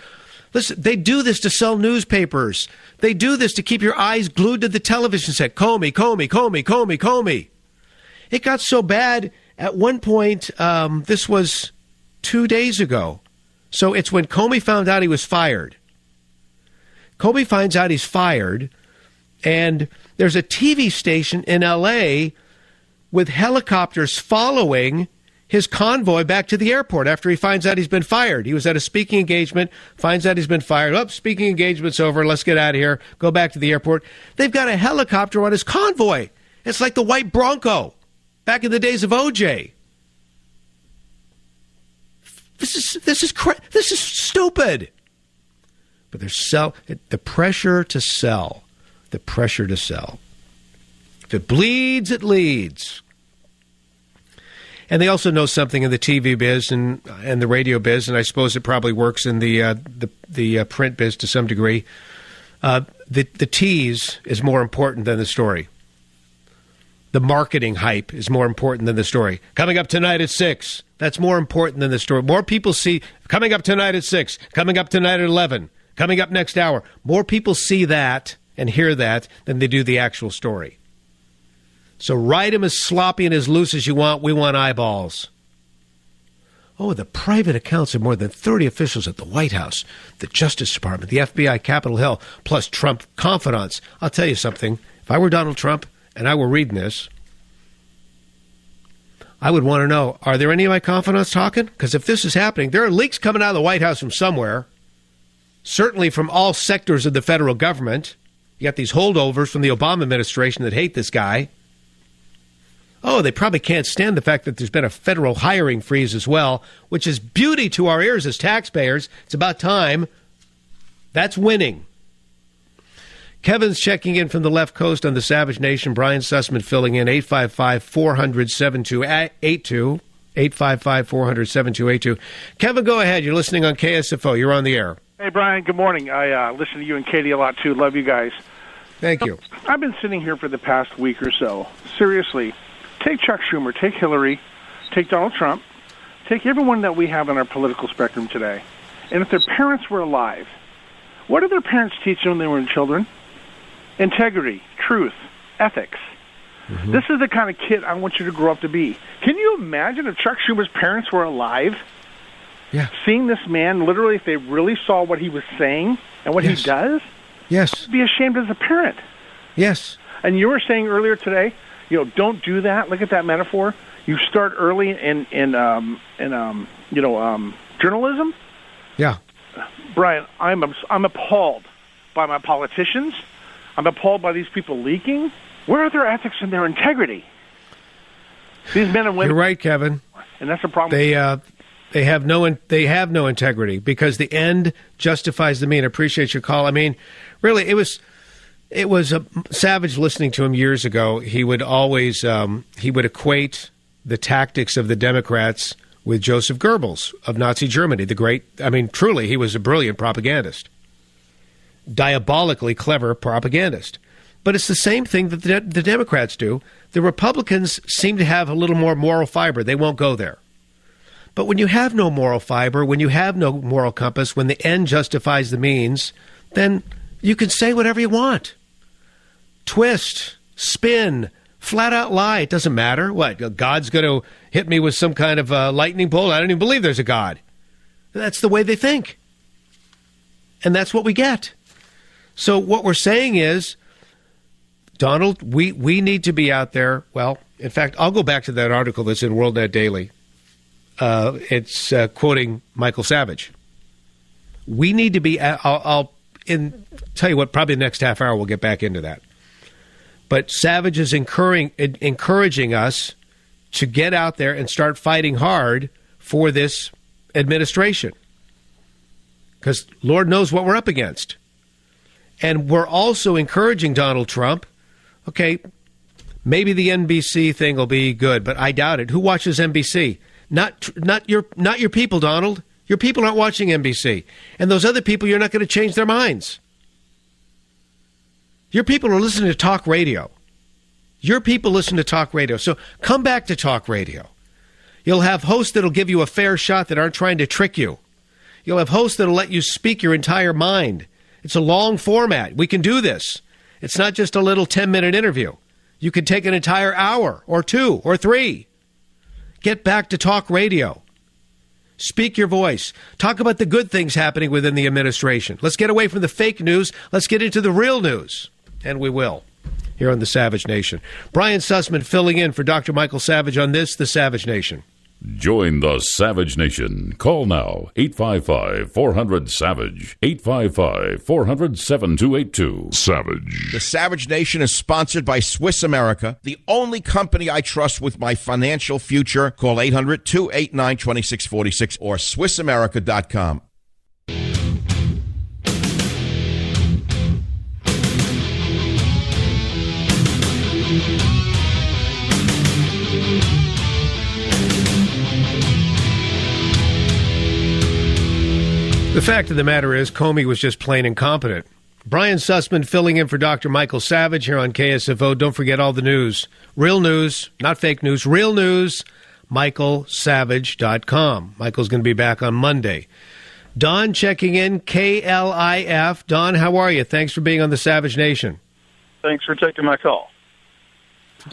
Listen, they do this to sell newspapers. They do this to keep your eyes glued to the television set. Comey, Comey, Comey, Comey, Comey. It got so bad at one point, this was 2 days ago. So it's when Comey found out he was fired. Comey finds out he's fired, and there's a TV station in L.A. with helicopters following his convoy back to the airport after he finds out he's been fired. He was at a speaking engagement, finds out he's been fired. Oh, speaking engagement's over. Let's get out of here. Go back to the airport. They've got a helicopter on his convoy. It's like the white Bronco back in the days of OJ. This is stupid. But the pressure to sell. The pressure to sell. If it bleeds, it leads. And they also know something in the TV biz and the radio biz, and I suppose it probably works in the print biz to some degree. The tease is more important than the story. The marketing hype is more important than the story. Coming up tonight at 6. That's more important than the story. More people see coming up tonight at 6, coming up tonight at 11, coming up next hour. More people see that and hear that than they do the actual story. So write them as sloppy and as loose as you want. We want eyeballs. Oh, the private accounts of more than 30 officials at the White House, the Justice Department, the FBI, Capitol Hill, plus Trump confidants. I'll tell you something. If I were Donald Trump and I were reading this, I would want to know, are there any of my confidants talking? Because if this is happening, there are leaks coming out of the White House from somewhere, certainly from all sectors of the federal government. You got these holdovers from the Obama administration that hate this guy. Oh, they probably can't stand the fact that there's been a federal hiring freeze as well, which is beauty to our ears as taxpayers. It's about time. That's winning. Kevin's checking in from the left coast on the Savage Nation. Brian Sussman filling in 855-400-7282. 855-400-7282. Kevin, go ahead. You're listening on KSFO. You're on the air. Hey, Brian. Good morning. I listen to you and Katie a lot, too. Love you guys. Thank you. I've been sitting here for the past week or so. Seriously. Take Chuck Schumer, take Hillary, take Donald Trump, take everyone that we have on our political spectrum today. And if their parents were alive, what did their parents teach them when they were children? Integrity, truth, ethics. Mm-hmm. This is the kind of kid I want you to grow up to be. Can you imagine if Chuck Schumer's parents were alive? Yeah. Seeing this man, literally, if they really saw what he was saying and what he does? Yes. Be ashamed as a parent. Yes. And you were saying earlier today, don't do that. Look at that metaphor. You start early in journalism. Yeah, Brian, I'm appalled by my politicians. I'm appalled by these people leaking. Where are their ethics and their integrity? These men and women. You're right, Kevin. And that's the problem. They have no integrity because the end justifies the mean. I appreciate your call. I mean, really, it was a Savage listening to him years ago. He would always he would equate the tactics of the Democrats with Joseph Goebbels of Nazi Germany, truly, he was a brilliant propagandist, diabolically clever propagandist. But it's the same thing that the Democrats do. The Republicans seem to have a little more moral fiber. They won't go there. But when you have no moral fiber, when you have no moral compass, when the end justifies the means, then you can say whatever you want. Twist, spin, flat out lie. It doesn't matter. What, God's going to hit me with some kind of lightning bolt? I don't even believe there's a God. That's the way they think. And that's what we get. So what we're saying is, Donald, we need to be out there. Well, in fact, I'll go back to that article that's in WorldNet Daily. It's quoting Michael Savage. We need to be, I'll tell you what, probably the next half hour we'll get back into that. But Savage is encouraging us to get out there and start fighting hard for this administration. Because Lord knows what we're up against. And we're also encouraging Donald Trump, okay, maybe the NBC thing will be good, but I doubt it. Who watches NBC? Not your people, Donald. Your people aren't watching NBC. And those other people, you're not going to change their minds. Your people are listening to talk radio. Your people listen to talk radio. So come back to talk radio. You'll have hosts that'll give you a fair shot that aren't trying to trick you. You'll have hosts that'll let you speak your entire mind. It's a long format. We can do this. It's not just a little 10-minute interview. You can take an entire hour or 2 or 3. Get back to talk radio. Speak your voice. Talk about the good things happening within the administration. Let's get away from the fake news. Let's get into the real news. And we will, here on the Savage Nation. Brian Sussman filling in for Dr. Michael Savage on this, the Savage Nation. Join the Savage Nation. Call now, 855-400-SAVAGE, 855-400-7282. Savage. The Savage Nation is sponsored by Swiss America, the only company I trust with my financial future. Call 800-289-2646 or SwissAmerica.com. The fact of the matter is, Comey was just plain incompetent. Brian Sussman filling in for Dr. Michael Savage here on KSFO. Don't forget all the news. Real news, not fake news, real news, michaelsavage.com. Michael's going to be back on Monday. Don checking in, KLIF. Don, how are you? Thanks for being on the Savage Nation. Thanks for taking my call.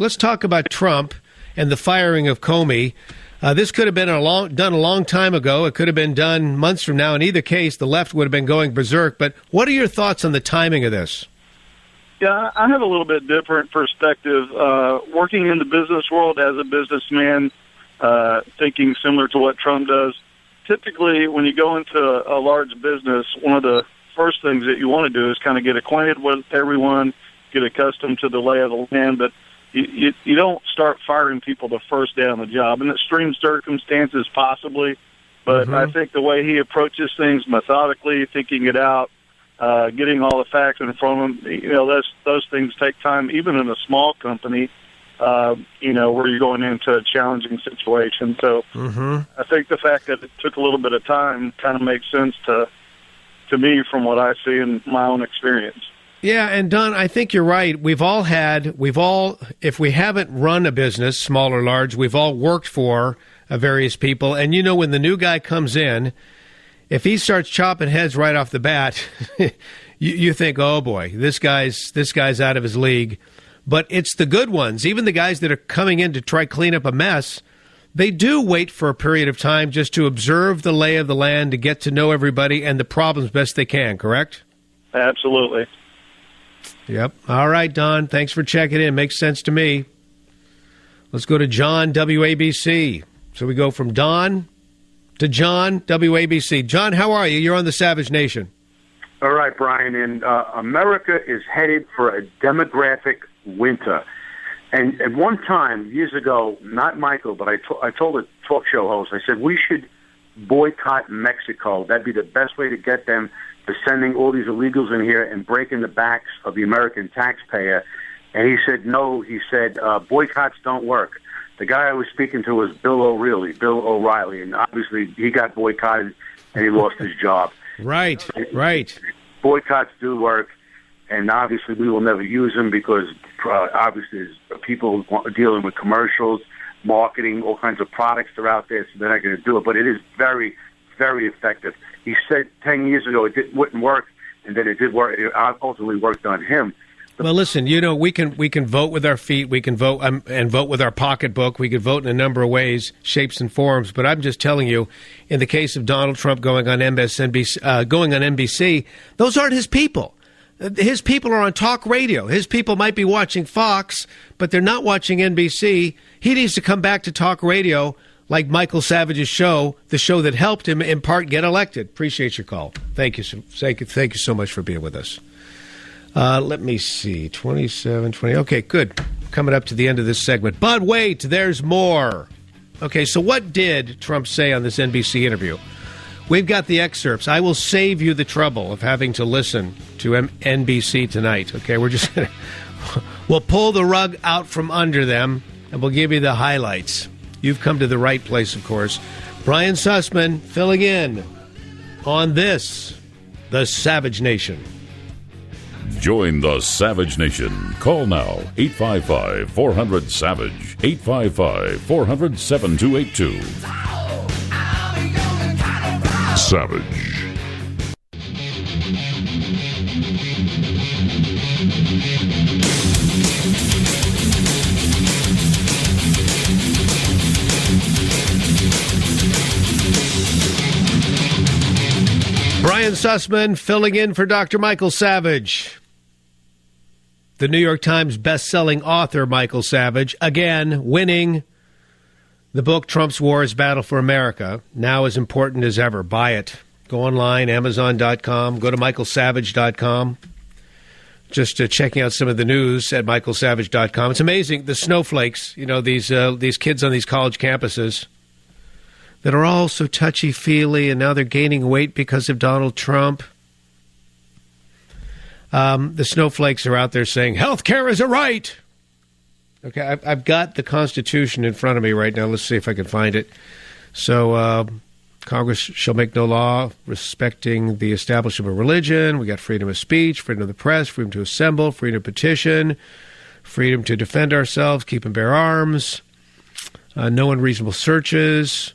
Let's talk about Trump and the firing of Comey. This could have been done a long time ago. It could have been done months from now. In either case, the left would have been going berserk. But what are your thoughts on the timing of this? Yeah, I have a little bit different perspective. Working in the business world as a businessman, thinking similar to what Trump does, typically when you go into a large business, one of the first things that you want to do is kind of get acquainted with everyone, get accustomed to the lay of the land, but you don't start firing people the first day on the job. In extreme circumstances, possibly, but I think the way he approaches things methodically, thinking it out, getting all the facts in front of him, those things take time, even in a small company, where you're going into a challenging situation. So I think the fact that it took a little bit of time kind of makes sense to me from what I see in my own experience. Yeah, and Don, I think you're right. We've all, if we haven't run a business, small or large, we've all worked for various people. And when the new guy comes in, if he starts chopping heads right off the bat, you think, oh boy, this guy's out of his league. But it's the good ones, even the guys that are coming in to try clean up a mess. They do wait for a period of time just to observe the lay of the land, to get to know everybody and the problems best they can, correct? Absolutely. Yep. All right, Don. Thanks for checking in. Makes sense to me. Let's go to John, WABC. So we go from Don to John, WABC. John, how are you? You're on the Savage Nation. All right, Brian. And America is headed for a demographic winter. And at one time, years ago, not Michael, but I told a talk show host, I said, we should boycott Mexico. That'd be the best way to get them for sending all these illegals in here and breaking the backs of the American taxpayer. And he said, no, he said, boycotts don't work. The guy I was speaking to was Bill O'Reilly, and obviously he got boycotted and he lost his job. Right. Boycotts do work, and obviously we will never use them because obviously there's people dealing with commercials, marketing, all kinds of products that are out there, so they're not going to do it. But it is very, very effective. He said 10 years ago it wouldn't work, and then it did work. It ultimately worked on him. Well, listen, we can vote with our feet, we can vote and vote with our pocketbook, we can vote in a number of ways, shapes and forms. But I'm just telling you, in the case of Donald Trump going on NBC, those aren't his people. His people are on talk radio. His people might be watching Fox, but they're not watching NBC. He needs to come back to talk radio like Michael Savage's show, the show that helped him in part get elected. Appreciate your call. Thank you so much for being with us. Let me see, 2720. Okay, good. Coming up to the end of this segment. But wait, there's more. Okay, so what did Trump say on this NBC interview? We've got the excerpts. I will save you the trouble of having to listen to NBC tonight. Okay, we'll pull the rug out from under them, and we'll give you the highlights. You've come to the right place, of course. Brian Sussman filling in on this, the Savage Nation. Join the Savage Nation. Call now, 855-400-SAVAGE, 855-400-7282. Savage. Brian Sussman filling in for Dr. Michael Savage. The New York Times best-selling author, Michael Savage, again, winning the book Trump's War is Battle for America, now as important as ever. Buy it. Go online, Amazon.com, go to michaelsavage.com. Just checking out some of the news at michaelsavage.com. It's amazing, the snowflakes, these kids on these college campuses that are all so touchy-feely, and now they're gaining weight because of Donald Trump. The snowflakes are out there saying, health care is a right. Okay, I've got the Constitution in front of me right now. Let's see if I can find it. So, Congress shall make no law respecting the establishment of religion. We got freedom of speech, freedom of the press, freedom to assemble, freedom to petition, freedom to defend ourselves, keep and bear arms, no unreasonable searches,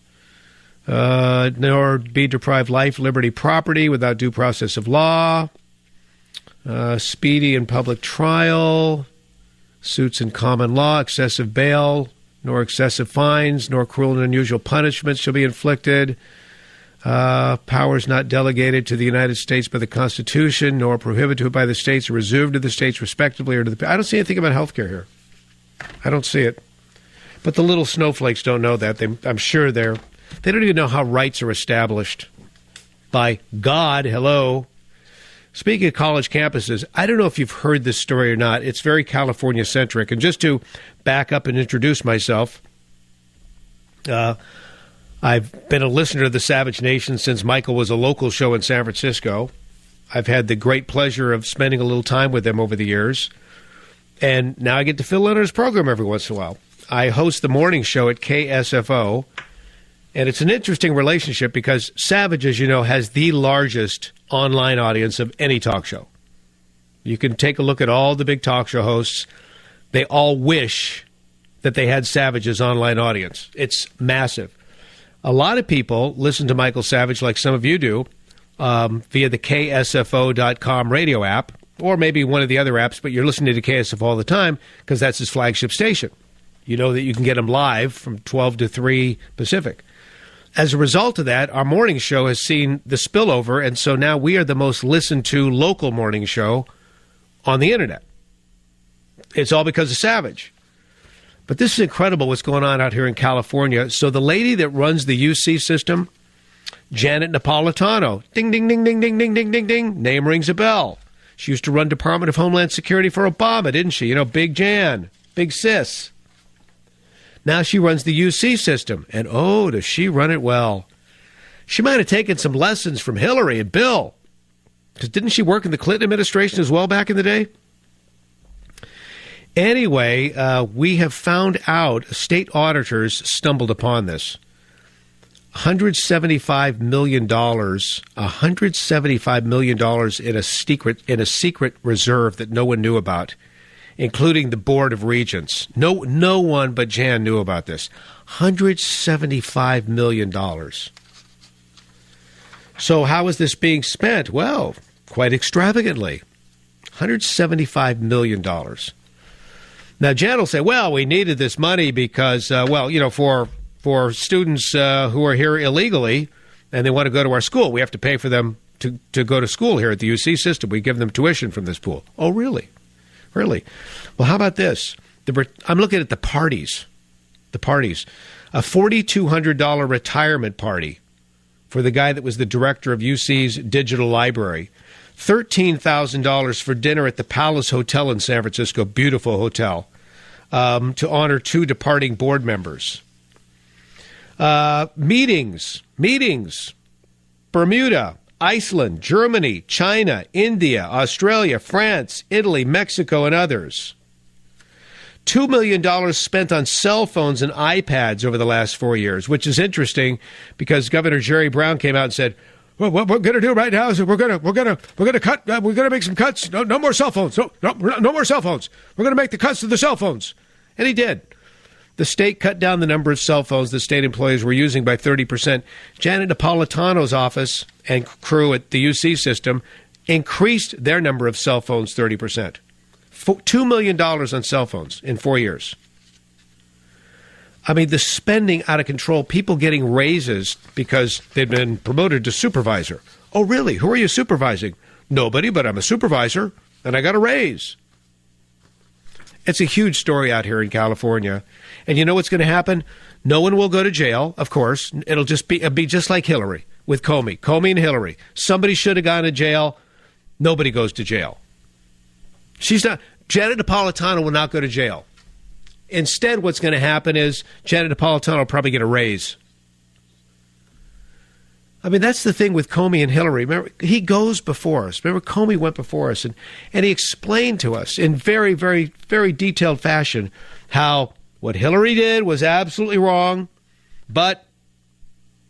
nor be deprived life, liberty, property without due process of law, speedy and public trial, suits in common law, excessive bail, nor excessive fines, nor cruel and unusual punishments shall be inflicted. Powers not delegated to the United States by the Constitution, nor prohibited by the states or reserved to the states respectively or to the... I don't see anything about health care here. I don't see it. But the little snowflakes don't know that. I'm sure they don't even know how rights are established by God. Hello. Speaking of college campuses, I don't know if you've heard this story or not. It's very California-centric. And just to back up and introduce myself, I've been a listener to the Savage Nation since Michael was a local show in San Francisco. I've had the great pleasure of spending a little time with them over the years. And now I get to fill in on his program every once in a while. I host the morning show at KSFO. And it's an interesting relationship because Savage, as you know, has the largest online audience of any talk show. You can take a look at all the big talk show hosts. They all wish that they had Savage's online audience. It's massive. A lot of people listen to Michael Savage, like some of you do, via the KSFO.com radio app, or maybe one of the other apps, but you're listening to KSFO all the time because that's his flagship station. You know that you can get him live from 12 to 3 Pacific. As a result of that, our morning show has seen the spillover, and so now we are the most listened to local morning show on the internet. It's all because of Savage. But this is incredible what's going on out here in California. So the lady that runs the UC system, Janet Napolitano, ding, ding, ding, ding, ding, ding, ding, ding, ding, name rings a bell. She used to run Department of Homeland Security for Obama, didn't she? You know, Big Jan, Big Sis. Now she runs the UC system, and oh, does she run it well. She might have taken some lessons from Hillary and Bill, because didn't she work in the Clinton administration as well back in the day? Anyway, we have found out, state auditors stumbled upon this. $175 million in a secret reserve that no one knew about, including the Board of Regents. No one but Jan knew about this. $175 million. So how is this being spent? Well, quite extravagantly. $175 million. Now, Jan will say, well, we needed this money because, for students who are here illegally and they want to go to our school, we have to pay for them to go to school here at the UC system. We give them tuition from this pool. Oh, really? Really? Well, how about this? I'm looking at the parties. A $4,200 retirement party for the guy that was the director of UC's digital library. $13,000 for dinner at the Palace Hotel in San Francisco, beautiful hotel, to honor 2 departing board members. Meetings, Bermuda, Iceland, Germany, China, India, Australia, France, Italy, Mexico, and others. $2 million spent on cell phones and iPads over the last 4 years, which is interesting because Governor Jerry Brown came out and said, well, what we're going to do right now is we're going to make some cuts. No more cell phones. No more cell phones. We're going to make the cuts to the cell phones. And he did. The state cut down the number of cell phones the state employees were using by 30%. Janet Napolitano's office and crew at the UC system increased their number of cell phones 30%. $2 million on cell phones in 4 years. I mean, the spending out of control, people getting raises because they've been promoted to supervisor. Oh, really? Who are you supervising? Nobody, but I'm a supervisor, and I got a raise. It's a huge story out here in California. And you know what's going to happen? No one will go to jail, of course. It'll be just like Hillary with Comey. Comey and Hillary. Somebody should have gone to jail. Nobody goes to jail. Janet Napolitano will not go to jail. Instead, what's going to happen is Janet Napolitano will probably get a raise. I mean, that's the thing with Comey and Hillary. Remember, he goes before us. Remember, Comey went before us, and he explained to us in very, very, very detailed fashion how what Hillary did was absolutely wrong, but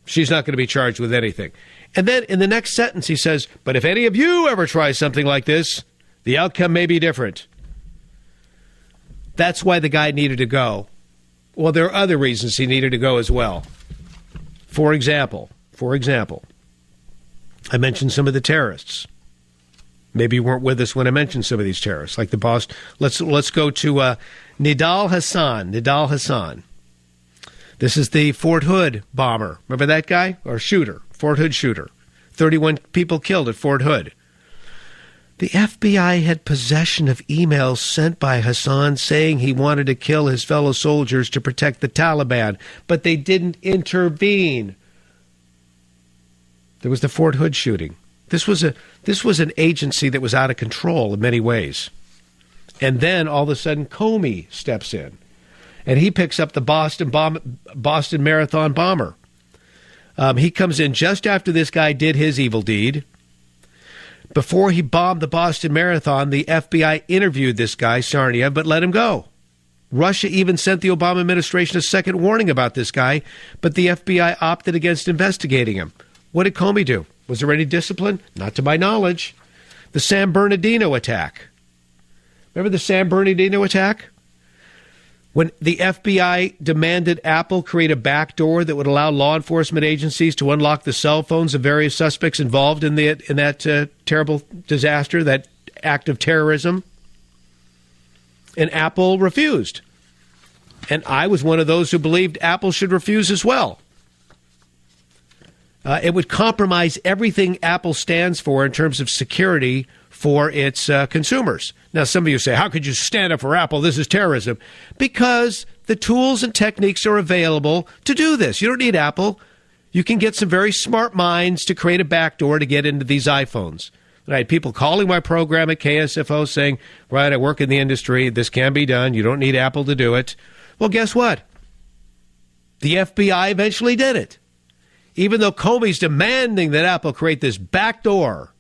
she's not going to be charged with anything. And then in the next sentence, he says, but if any of you ever try something like this, the outcome may be different. That's why the guy needed to go. Well, there are other reasons he needed to go as well. For example, I mentioned some of the terrorists. Maybe you weren't with us when I mentioned some of these terrorists, like the boss. Let's go to Nidal Hasan. Nidal Hasan. This is the Fort Hood bomber. Remember that guy? Or shooter. Fort Hood shooter. 31 people killed at Fort Hood. The FBI had possession of emails sent by Hassan saying he wanted to kill his fellow soldiers to protect the Taliban, but they didn't intervene. There was the Fort Hood shooting. This was an agency that was out of control in many ways. And then all of a sudden Comey steps in, and he picks up the Boston Marathon bomber. He comes in just after this guy did his evil deed. Before he bombed the Boston Marathon, the FBI interviewed this guy, Sarnia, but let him go. Russia even sent the Obama administration a second warning about this guy, but the FBI opted against investigating him. What did Comey do? Was there any discipline? Not to my knowledge. The San Bernardino attack. Remember the San Bernardino attack? When the FBI demanded Apple create a backdoor that would allow law enforcement agencies to unlock the cell phones of various suspects involved in that terrible disaster, that act of terrorism, and Apple refused. And I was one of those who believed Apple should refuse as well. It would compromise everything Apple stands for in terms of security for its consumers. Now, some of you say, how could you stand up for Apple? This is terrorism. Because the tools and techniques are available to do this. You don't need Apple. You can get some very smart minds to create a backdoor to get into these iPhones. And I had people calling my program at KSFO saying, right, I work in the industry. This can be done. You don't need Apple to do it. Well, guess what? The FBI eventually did it. Even though Comey's demanding that Apple create this backdoor.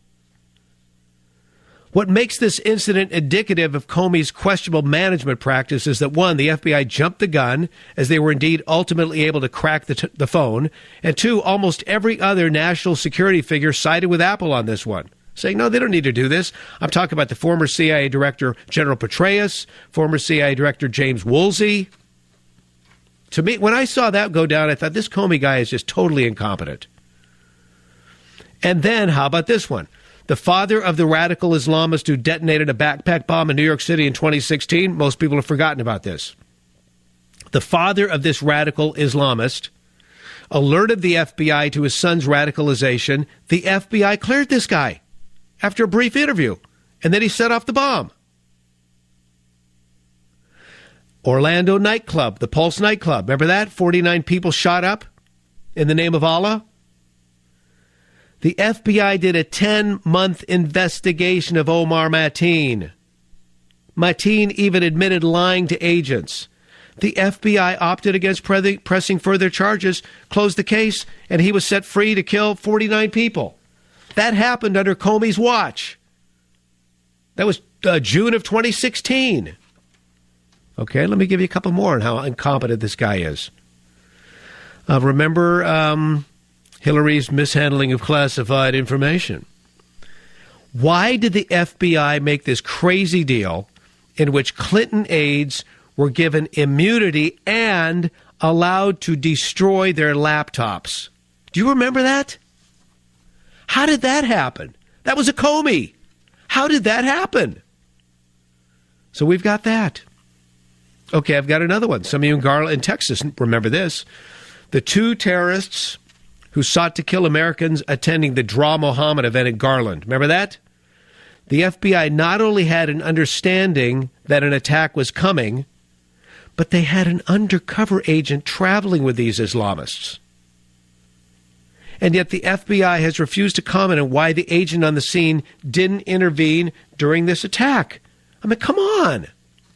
What makes this incident indicative of Comey's questionable management practice is that, one, the FBI jumped the gun, as they were indeed ultimately able to crack the phone, and two, almost every other national security figure sided with Apple on this one, saying, no, they don't need to do this. I'm talking about the former CIA Director General Petraeus, former CIA Director James Woolsey. To me, when I saw that go down, I thought, this Comey guy is just totally incompetent. And then, how about this one? The father of the radical Islamist who detonated a backpack bomb in New York City in 2016, most people have forgotten about this. The father of this radical Islamist alerted the FBI to his son's radicalization. The FBI cleared this guy after a brief interview, and then he set off the bomb. Orlando nightclub, the Pulse nightclub. Remember that? 49 people shot up in the name of Allah. The FBI did a 10-month investigation of Omar Mateen. Mateen even admitted lying to agents. The FBI opted against pressing further charges, closed the case, and he was set free to kill 49 people. That happened under Comey's watch. That was June of 2016. Okay, let me give you a couple more on how incompetent this guy is. Remember Hillary's mishandling of classified information. Why did the FBI make this crazy deal in which Clinton aides were given immunity and allowed to destroy their laptops? Do you remember that? How did that happen? That was a Comey. How did that happen? So we've got that. Okay, I've got another one. Some of you in Garland, in Texas, remember this. The two terrorists who sought to kill Americans attending the Draw Mohammed event in Garland. Remember that? The FBI not only had an understanding that an attack was coming, but they had an undercover agent traveling with these Islamists. And yet the FBI has refused to comment on why the agent on the scene didn't intervene during this attack. I mean, come on.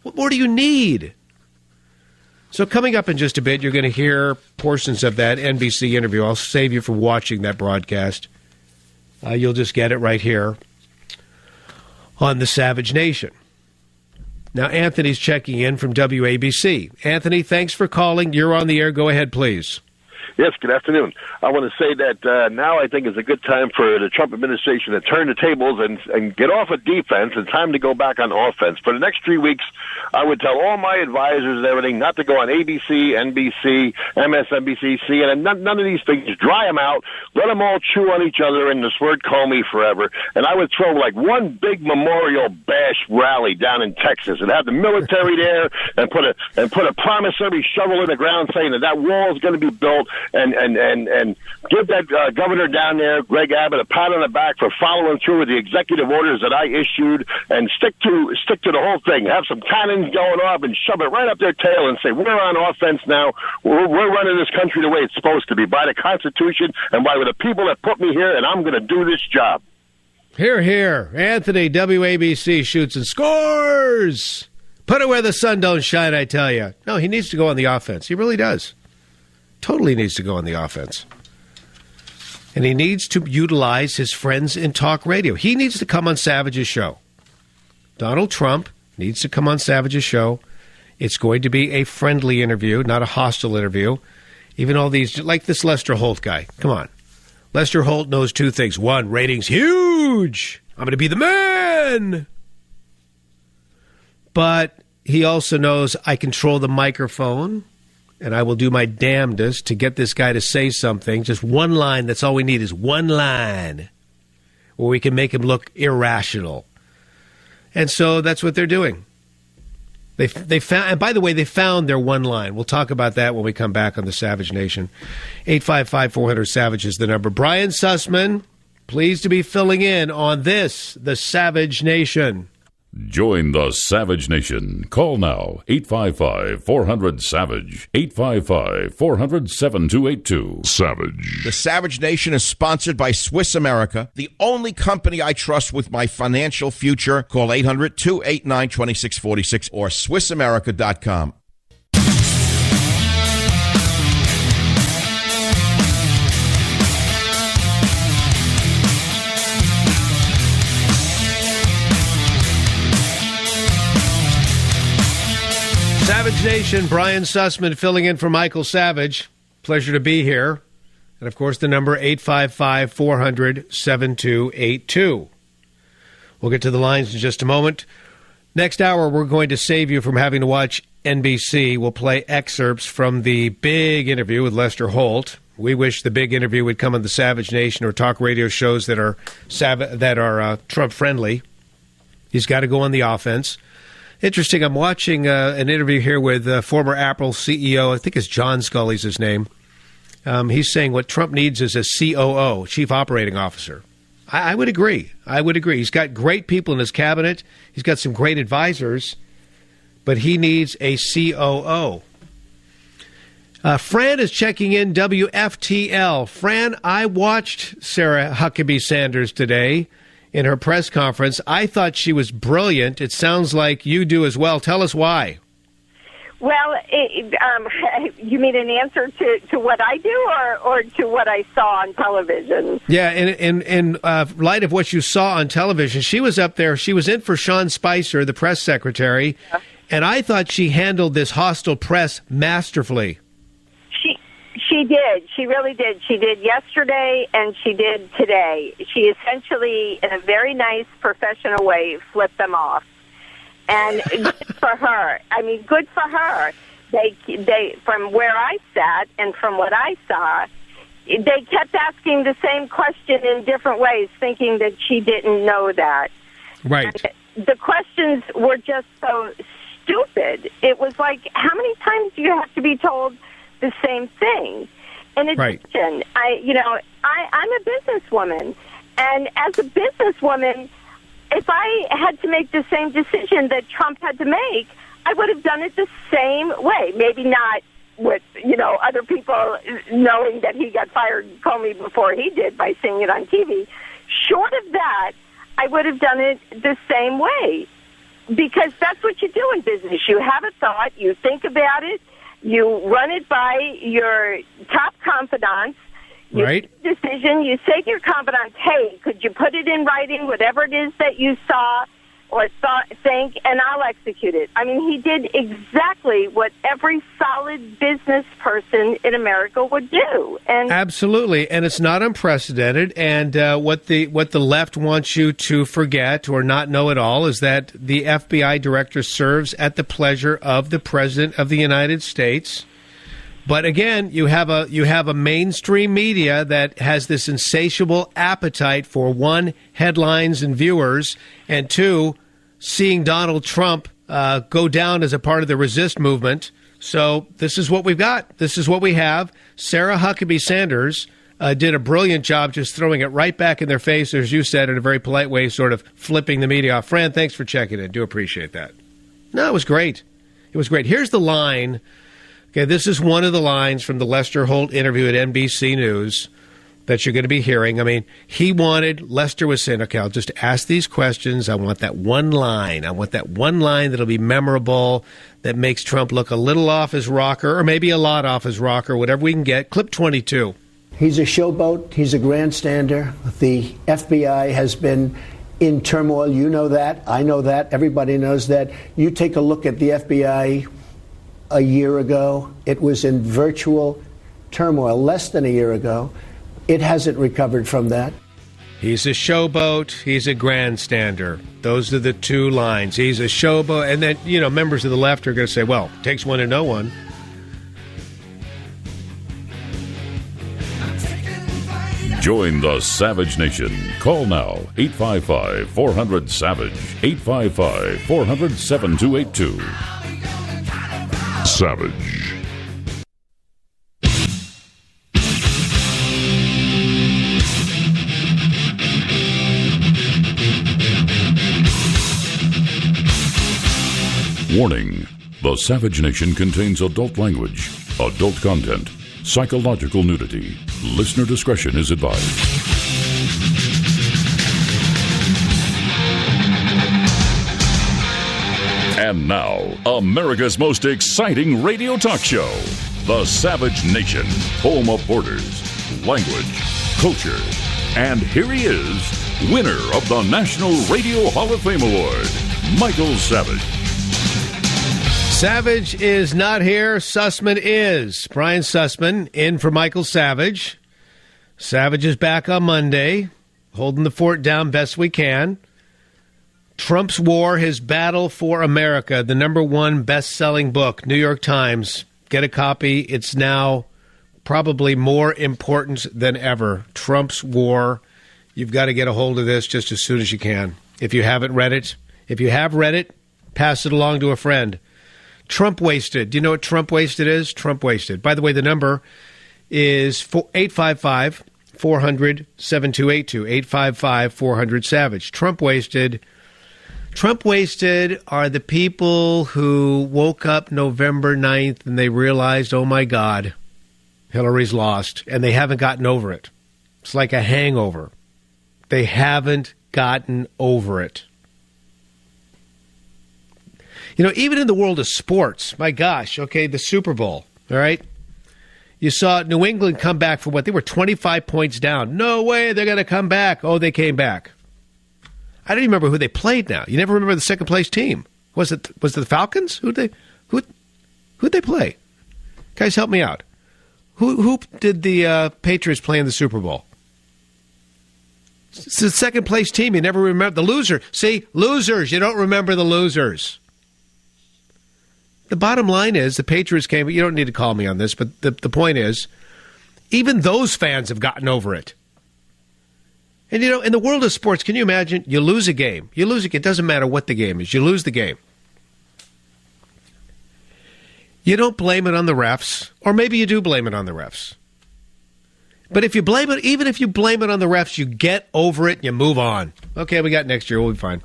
What more do you need? So coming up in just a bit, you're going to hear portions of that NBC interview. I'll save you from watching that broadcast. You'll just get it right here on the Savage Nation. Now, Anthony's checking in from WABC. Anthony, thanks for calling. You're on the air. Go ahead, please. Yes, good afternoon. I want to say that now I think is a good time for the Trump administration to turn the tables and get off of defense. It's time to go back on offense. For the next 3 weeks, I would tell all my advisors and everything not to go on ABC, NBC, MSNBC, CNN, none of these things. Dry them out. Let them all chew on each other in this word Comey forever. And I would throw like one big memorial bash rally down in Texas and have the military there and put a promissory shovel in the ground saying that wall is going to be built. And give that governor down there, Greg Abbott, a pat on the back for following through with the executive orders that I issued, and stick to the whole thing. Have some cannons going off and shove it right up their tail and say, we're on offense now. We're running this country the way it's supposed to be, by the Constitution and by the people that put me here, and I'm going to do this job. Hear, hear. Anthony, WABC shoots and scores. Put it where the sun don't shine, I tell you. No, he needs to go on the offense. He really does. Totally needs to go on the offense. And he needs to utilize his friends in talk radio. He needs to come on Savage's show. Donald Trump needs to come on Savage's show. It's going to be a friendly interview, not a hostile interview. Even all these, like this Lester Holt guy. Come on. Lester Holt knows two things. One, ratings huge. I'm going to be the man. But he also knows I control the microphone. And I will do my damnedest to get this guy to say something. Just one line. That's all we need is one line where we can make him look irrational. And so that's what they're doing. They found, and by the way, they found their one line. We'll talk about that when we come back on the Savage Nation. 855-400-SAVAGE is the number. Brian Sussman, pleased to be filling in on this, the Savage Nation. Join the Savage Nation. Call now, 855-400-SAVAGE, 855-400-7282. Savage. The Savage Nation is sponsored by Swiss America, the only company I trust with my financial future. Call 800-289-2646 or SwissAmerica.com. Savage Nation, Brian Sussman filling in for Michael Savage. Pleasure to be here. And, of course, the number 855-400-7282. We'll get to the lines in just a moment. Next hour, we're going to save you from having to watch NBC. We'll play excerpts from the big interview with Lester Holt. We wish the big interview would come on the Savage Nation or talk radio shows that are Trump-friendly. He's got to go on the offense. Interesting, I'm watching an interview here with former Apple CEO, I think it's John Scully's his name. He's saying what Trump needs is a COO, Chief Operating Officer. I would agree. I would agree. He's got great people in his cabinet. He's got some great advisors, but he needs a COO. Fran is checking in WFTL. Fran, I watched Sarah Huckabee Sanders today in her press conference. I thought she was brilliant. It sounds like you do as well. Tell us why. Well, you mean an answer to what I do or to what I saw on television? Yeah, in light of what you saw on television, she was up there. She was in for Sean Spicer, the press secretary, and I thought she handled this hostile press masterfully. She did. She really did. She did yesterday and she did today. She essentially, in a very nice, professional way, flipped them off. And good for her. I mean, good for her. They, from where I sat and from what I saw, they kept asking the same question in different ways, thinking that she didn't know that. Right. And the questions were just so stupid. It was like, how many times do you have to be told the same thing? In addition, right. I'm a businesswoman, and as a businesswoman, if I had to make the same decision that Trump had to make, I would have done it the same way. Maybe not with, other people knowing that he got fired, Comey, before he did by seeing it on TV. Short of that, I would have done it the same way, because that's what you do in business. You have a thought, you think about it, You run it by your top confidants. You right. make a decision. You say to your confidants, hey, could you put it in writing, whatever it is that you saw or think, and I'll execute it. I mean, he did exactly what every solid business person in America would do. And absolutely, and it's not unprecedented. And what the left wants you to forget or not know at all is that the FBI director serves at the pleasure of the President of the United States. But again, you have a mainstream media that has this insatiable appetite for, one, headlines and viewers, and two, seeing Donald Trump go down as a part of the resist movement. So this is what we've got. This is what we have. Sarah Huckabee Sanders did a brilliant job just throwing it right back in their face, as you said, in a very polite way, sort of flipping the media off. Fran, thanks for checking in. Do appreciate that. No, it was great. It was great. Here's the line. Okay, this is one of the lines from the Lester Holt interview at NBC News that you're going to be hearing. I mean, Lester was saying, okay, I'll just ask these questions. I want that one line. I want that one line that'll be memorable, that makes Trump look a little off his rocker, or maybe a lot off his rocker, whatever we can get. Clip 22. He's a showboat. He's a grandstander. The FBI has been in turmoil. You know that. I know that. Everybody knows that. You take a look at the FBI a year ago. It was in virtual turmoil less than a year ago. It hasn't recovered from that. He's a showboat. He's a grandstander. Those are the two lines. He's a showboat. And then, members of the left are going to say, well, it takes one to know one. Join the Savage Nation. Call now, 855-400-SAVAGE, 855-400-7282. Savage. Warning. The Savage Nation contains adult language, adult content, psychological nudity. Listener discretion is advised. And now, America's most exciting radio talk show, The Savage Nation, home of borders, language, culture. And here he is, winner of the National Radio Hall of Fame Award, Michael Savage. Savage is not here. Sussman is. Brian Sussman in for Michael Savage. Savage is back on Monday, holding the fort down best we can. Trump's War, His Battle for America, the #1 best-selling book, New York Times. Get a copy. It's now probably more important than ever. Trump's War. You've got to get a hold of this just as soon as you can. If you haven't read it, if you have read it, pass it along to a friend. Trump Wasted. Do you know what Trump Wasted is? Trump Wasted. By the way, the number is 855-400-7282. 855-400-SAVAGE. Trump Wasted. Trump Wasted are the people who woke up November 9th and they realized, oh my God, Hillary's lost, and they haven't gotten over it. It's like a hangover. They haven't gotten over it. Even in the world of sports, my gosh, okay, the Super Bowl, all right? You saw New England come back from what? They were 25 points down. No way they're going to come back. Oh, they came back. I don't even remember who they played now. You never remember the second-place team. Was it the Falcons? Who'd they play? Guys, help me out. Who did the Patriots play in the Super Bowl? It's the second-place team. You never remember the loser. See, losers. You don't remember the losers. The bottom line is the Patriots came. You don't need to call me on this, but the point is, even those fans have gotten over it. And, in the world of sports, can you imagine? You lose a game. It doesn't matter what the game is. You lose the game. You don't blame it on the refs, or maybe you do blame it on the refs. But if you blame it, even if you blame it on the refs, you get over it and you move on. Okay, we got next year. We'll be fine.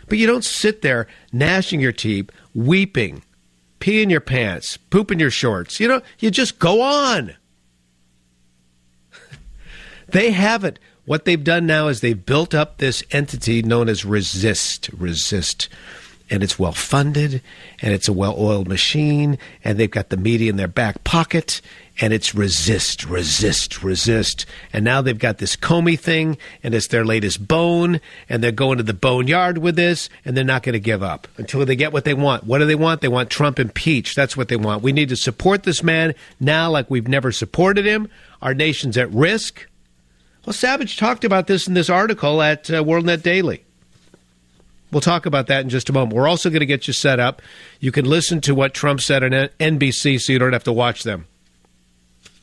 But you don't sit there gnashing your teeth, weeping, peeing your pants, pooping your shorts. You just go on. They haven't. What they've done now is they've built up this entity known as Resist. and it's well-funded, and it's a well-oiled machine, and they've got the media in their back pocket, and it's resist. And now they've got this Comey thing, and it's their latest bone, and they're going to the boneyard with this, and they're not going to give up until they get what they want. What do they want? They want Trump impeached. That's what they want. We need to support this man now like we've never supported him. Our nation's at risk. Well, Savage talked about this in this article at WorldNet Daily. We'll talk about that in just a moment. We're also going to get you set up. You can listen to what Trump said on NBC so you don't have to watch them.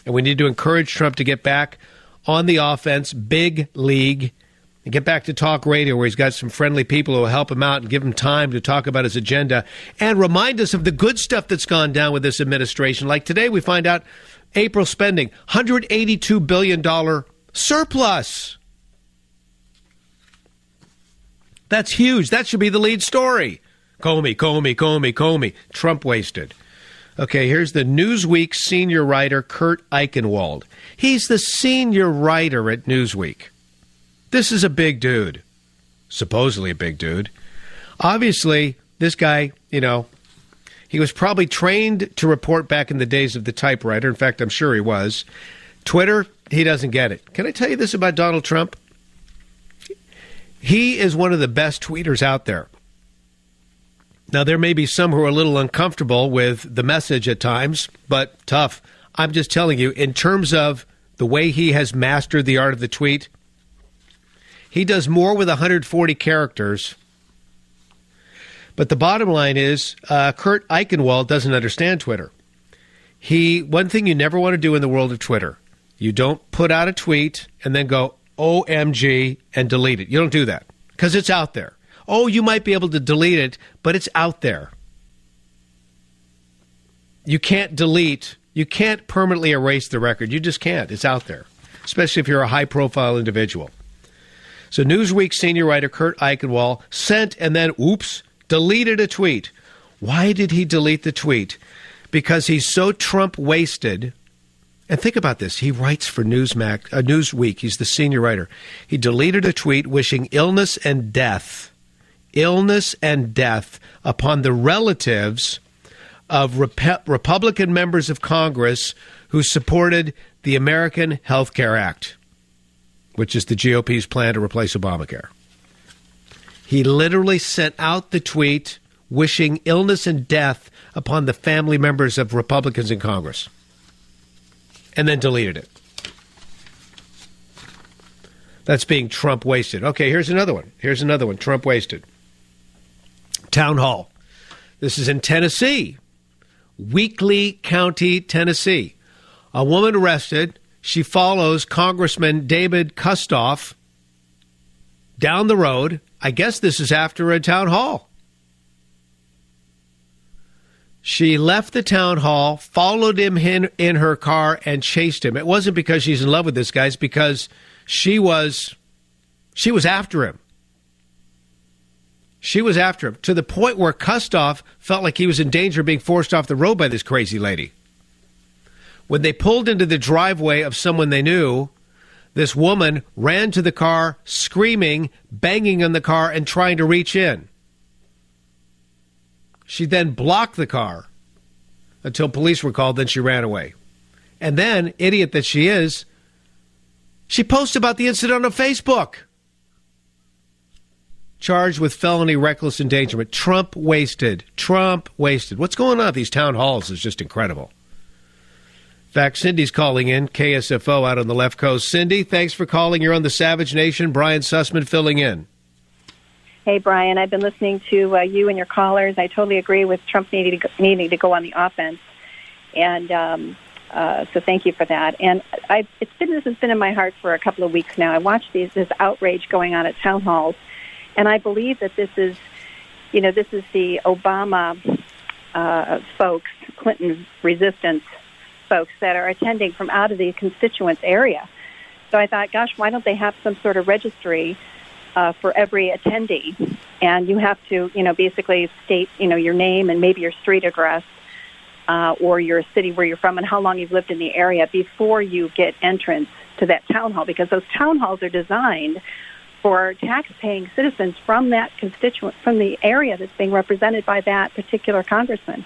And we need to encourage Trump to get back on the offense, big league, and get back to talk radio where he's got some friendly people who will help him out and give him time to talk about his agenda and remind us of the good stuff that's gone down with this administration. Like today, we find out April spending, $182 billion surplus. That's huge. That should be the lead story. Comey. Trump wasted. Okay, here's the Newsweek senior writer, Kurt Eichenwald. He's the senior writer at Newsweek. This is a big dude. Supposedly a big dude. Obviously, this guy, he was probably trained to report back in the days of the typewriter. In fact, I'm sure he was. Twitter, he doesn't get it. Can I tell you this about Donald Trump? He is one of the best tweeters out there. Now, there may be some who are a little uncomfortable with the message at times, but tough. I'm just telling you, in terms of the way he has mastered the art of the tweet, he does more with 140 characters. But the bottom line is, Kurt Eichenwald doesn't understand Twitter. One thing you never want to do in the world of Twitter, you don't put out a tweet and then go, OMG, and delete it. You don't do that because it's out there. Oh, you might be able to delete it, but it's out there. You can't delete. You can't permanently erase the record. You just can't. It's out there, especially if you're a high-profile individual. So Newsweek senior writer Kurt Eichenwald sent and then, deleted a tweet. Why did he delete the tweet? Because he's so Trump-wasted. And think about this. He writes for Newsweek. He's the senior writer. He deleted a tweet wishing illness and death upon the relatives of Republican members of Congress who supported the American Health Care Act, which is the GOP's plan to replace Obamacare. He literally sent out the tweet wishing illness and death upon the family members of Republicans in Congress, and then deleted it. That's being Trump wasted. Okay, here's another one. Trump wasted. Town Hall. This is in Tennessee. Weakley County, Tennessee. A woman arrested. She follows Congressman David Kustoff down the road. I guess this is after a town hall. She left the town hall, followed him in her car, and chased him. It wasn't because she's in love with this guy. It's because she was after him. She was after him to the point where Kustoff felt like he was in danger of being forced off the road by this crazy lady. When they pulled into the driveway of someone they knew, this woman ran to the car, screaming, banging on the car, and trying to reach in. She then blocked the car until police were called, then she ran away. And then, idiot that she is, she posted about the incident on Facebook. Charged with felony reckless endangerment. Trump wasted. What's going on at these town halls is just incredible. In fact, Cindy's calling in, KSFO out on the left coast. Cindy, thanks for calling. You're on the Savage Nation. Brian Sussman filling in. Hey, Brian, I've been listening to you and your callers. I totally agree with Trump needing to go on the offense. And so thank you for that. And this has been in my heart for a couple of weeks now. I watched this outrage going on at town halls. And I believe that this is the Obama folks, Clinton resistance folks that are attending from out of the constituents area. So I thought, gosh, why don't they have some sort of registry for every attendee? And you have to, basically state, your name and maybe your street address or your city where you're from and how long you've lived in the area before you get entrance to that town hall, because those town halls are designed for tax-paying citizens from that constituent, from the area that's being represented by that particular congressman.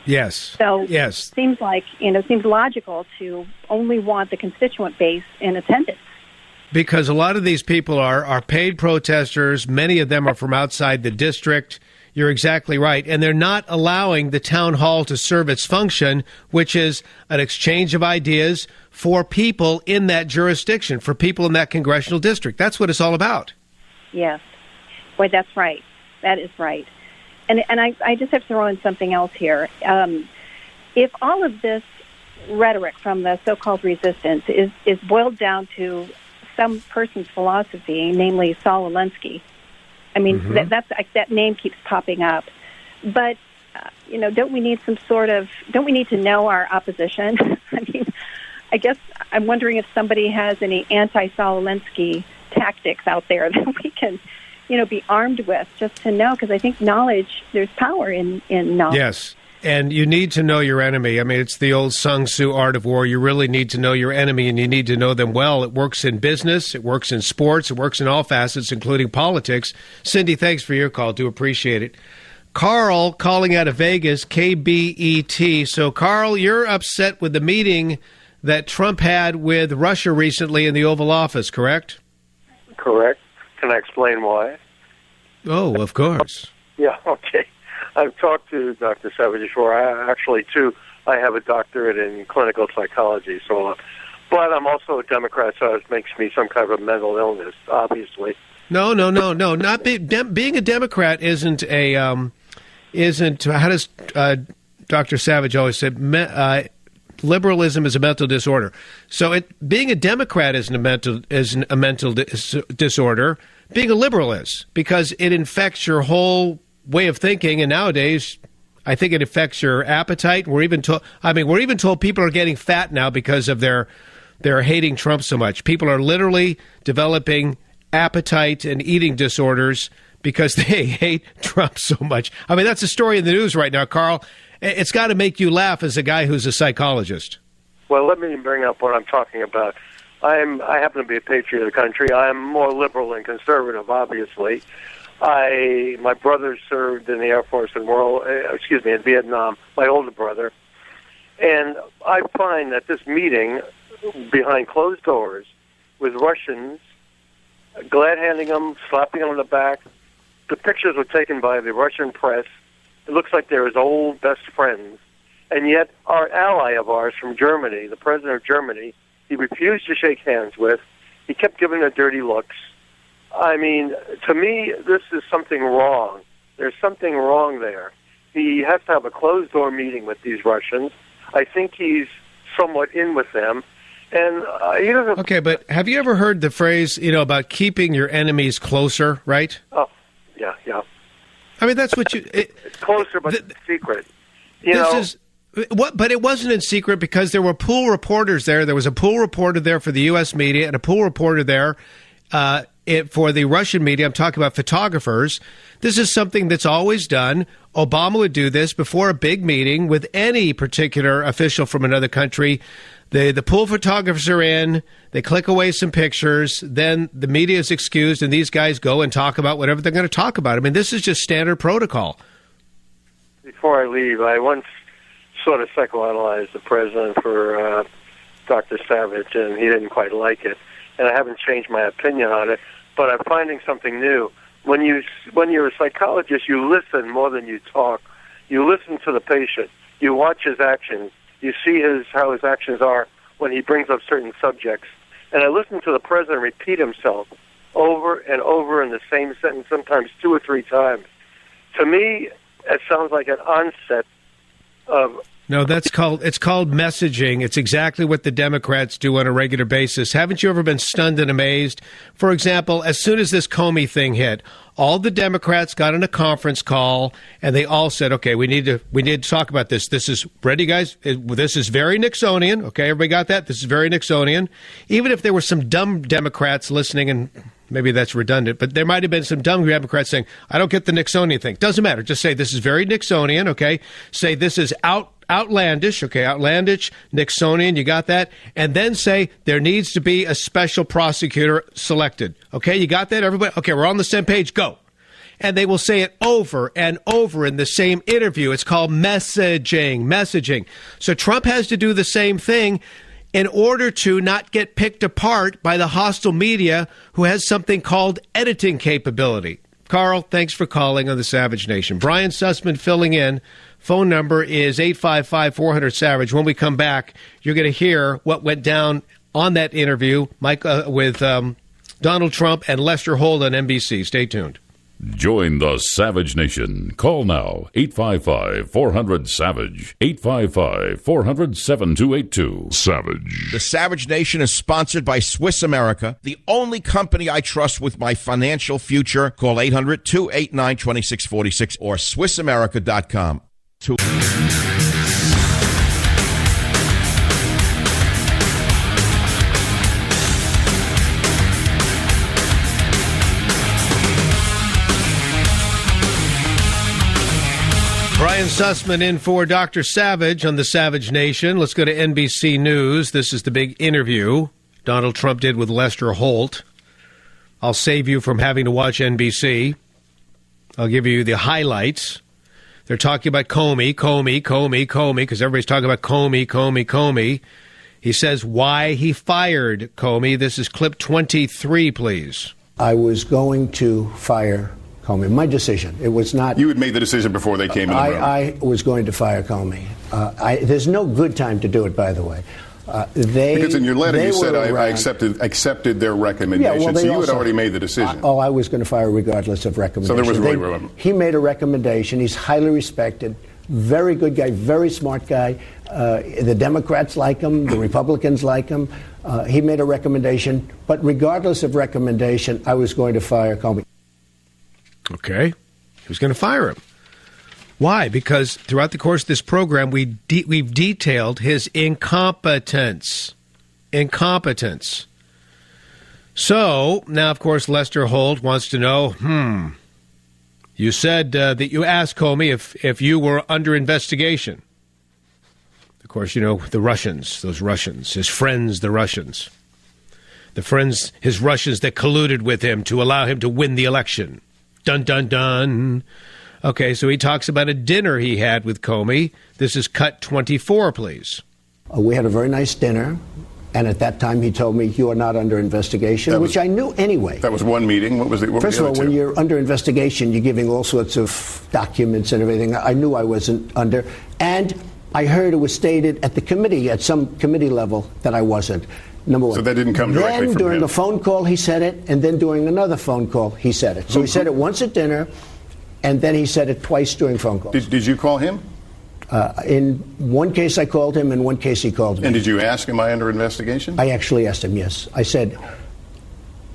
Yes. So yes. Seems like, seems logical to only want the constituent base in attendance. Because a lot of these people are paid protesters. Many of them are from outside the district. You're exactly right. And they're not allowing the town hall to serve its function, which is an exchange of ideas for people in that jurisdiction, for people in that congressional district. That's what it's all about. Yes. Boy, that's right. That is right. And I just have to throw in something else here. If all of this rhetoric from the so-called resistance is boiled down to some person's philosophy, namely Saul Alinsky, I mean, that name keeps popping up. But, don't we need to know our opposition? I mean, I guess I'm wondering if somebody has any anti-Saul Alinsky tactics out there that we can, be armed with just to know, because I think there's power in knowledge. Yes. And you need to know your enemy. I mean, it's the old Sun Tzu art of war. You really need to know your enemy, and you need to know them well. It works in business. It works in sports. It works in all facets, including politics. Cindy, thanks for your call. Do appreciate it. Carl calling out of Vegas, KBET. So, Carl, you're upset with the meeting that Trump had with Russia recently in the Oval Office, correct? Correct. Can I explain why? Oh, of course. Yeah, okay. I've talked to Dr. Savage before. I have a doctorate in clinical psychology, but I'm also a Democrat, so it makes me some kind of a mental illness, obviously. No. Not being a Democrat isn't a isn't. How does Dr. Savage always say? Liberalism is a mental disorder. So being a Democrat isn't a mental disorder. Being a liberal is, because it infects your whole way of thinking, and nowadays, I think it affects your appetite. We're even told people are getting fat now because of their hating Trump so much. People are literally developing appetite and eating disorders because they hate Trump so much. I mean, that's a story in the news right now, Carl. It's got to make you laugh as a guy who's a psychologist. Well, let me bring up what I'm talking about. I happen to be a patriot of the country. I'm more liberal than conservative, obviously. My brother served in the Air Force in Vietnam, my older brother. And I find that this meeting behind closed doors with Russians, glad-handing them, slapping them on the back, the pictures were taken by the Russian press. It looks like they're his old best friends. And yet our ally of ours from Germany, the president of Germany, he refused to shake hands with. He kept giving her dirty looks. I mean, to me, this is something wrong. There's something wrong there. He has to have a closed-door meeting with these Russians. I think he's somewhat in with them. And he doesn't... Okay, but have you ever heard the phrase, about keeping your enemies closer, right? Oh, yeah. I mean, that's what you... It's closer, but it's secret. But it wasn't in secret because there were pool reporters there. There was a pool reporter there for the U.S. media and a pool reporter there for the Russian media. I'm talking about photographers. This is something that's always done. Obama would do this before a big meeting with any particular official from another country. The pool photographers are in. They click away some pictures. Then the media is excused, and these guys go and talk about whatever they're going to talk about. I mean, this is just standard protocol. Before I leave, I once sort of psychoanalyzed the president for Dr. Savage, and he didn't quite like it. And I haven't changed my opinion on it, but I'm finding something new. When you're a psychologist, you listen more than you talk. You listen to the patient. You watch his actions. You see how his actions are when he brings up certain subjects. And I listen to the president repeat himself over and over in the same sentence, sometimes 2 or 3 times. To me, it sounds like an onset of... No, it's called messaging. It's exactly what the Democrats do on a regular basis. Haven't you ever been stunned and amazed? For example, as soon as this Comey thing hit, all the Democrats got on a conference call and they all said, "Okay, we need to talk about this. This is ready, guys. This is very Nixonian." Okay, everybody got that? This is very Nixonian. Even if there were some dumb Democrats listening, and maybe that's redundant, but there might have been some dumb Democrats saying, "I don't get the Nixonian thing." Doesn't matter. Just say this is very Nixonian. Okay, say this is outlandish, Nixonian, you got that? And then say there needs to be a special prosecutor selected. Okay, you got that, everybody? Okay, we're on the same page. Go. And they will say it over and over in the same interview. It's called messaging. So Trump has to do the same thing in order to not get picked apart by the hostile media who has something called editing capability. Carl, thanks for calling on the Savage Nation. Brian Sussman filling in. Phone number is 855-400-SAVAGE. When we come back, you're going to hear what went down on that interview with Donald Trump and Lester Holt on NBC. Stay tuned. Join the Savage Nation. Call now, 855-400-SAVAGE, 855-400-7282. Savage. The Savage Nation is sponsored by Swiss America, the only company I trust with my financial future. Call 800-289-2646 or SwissAmerica.com. Brian Sussman in for Dr. Savage on the Savage Nation. Let's go to NBC News. This is the big interview Donald Trump did with Lester Holt. I'll save you from having to watch NBC. I'll give you the highlights. They're talking about Comey, because everybody's talking about Comey. He says why he fired Comey. This is clip 23, please. I was going to fire Comey. My decision. It was not. You had made the decision before they came in the room. I was going to fire Comey. There's no good time to do it, by the way. Because in your letter you said I accepted their recommendation. Yeah, well, so you had already made the decision. I was going to fire regardless of recommendation. So there was really he made a recommendation. He's highly respected. Very good guy. Very smart guy. The Democrats like him. The Republicans like him. He made a recommendation. But regardless of recommendation, I was going to fire Comey. Okay. He was going to fire him. Why? Because throughout the course of this program, we've detailed his incompetence. So, now, of course, Lester Holt wants to know, you said that you asked Comey if you were under investigation. Of course, you know, the Russians, those Russians, his friends, the Russians. The friends, his Russians that colluded with him to allow him to win the election. Dun, dun, dun. Okay, so he talks about a dinner he had with Comey. This is cut 24, please. We had a very nice dinner, and at that time he told me, you are not under investigation, which I knew anyway. That was one meeting. What was the First of all, when you're under investigation, you're giving all sorts of documents and everything. I knew I wasn't under, and I heard it was stated at the committee, at some committee level, that I wasn't. Number one. So that didn't come directly from him. Then during a phone call, he said it, and then during another phone call, he said it. So he said it once at dinner, and then he said it twice during phone calls. Did you call him? In one case, I called him. In one case, he called me. And did you ask, am I under investigation? I actually asked him, yes. I said,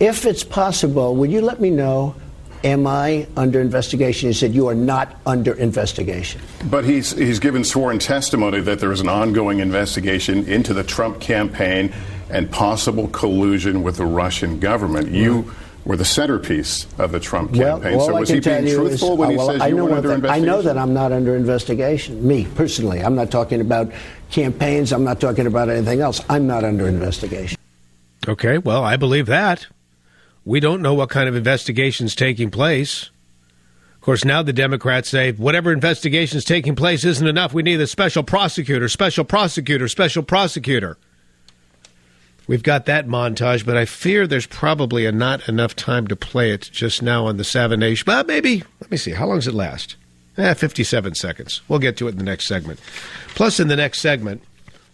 if it's possible, would you let me know, am I under investigation? He said, you are not under investigation. But he's given sworn testimony that there is an ongoing investigation into the Trump campaign and possible collusion with the Russian government. You were the centerpiece of the Trump campaign. Well, so was he being truthful when he says you were under investigation? I know that I'm not under investigation. Me, personally. I'm not talking about campaigns. I'm not talking about anything else. I'm not under investigation. Okay, well, I believe that. We don't know what kind of investigation's taking place. Of course, now the Democrats say whatever investigation's taking place isn't enough. We need a special prosecutor, special prosecutor, special prosecutor. We've got that montage, but I fear there's probably not enough time to play it just now on the Savage Nation. But maybe, let me see, how long does it last? 57 seconds. We'll get to it in the next segment. Plus, in the next segment,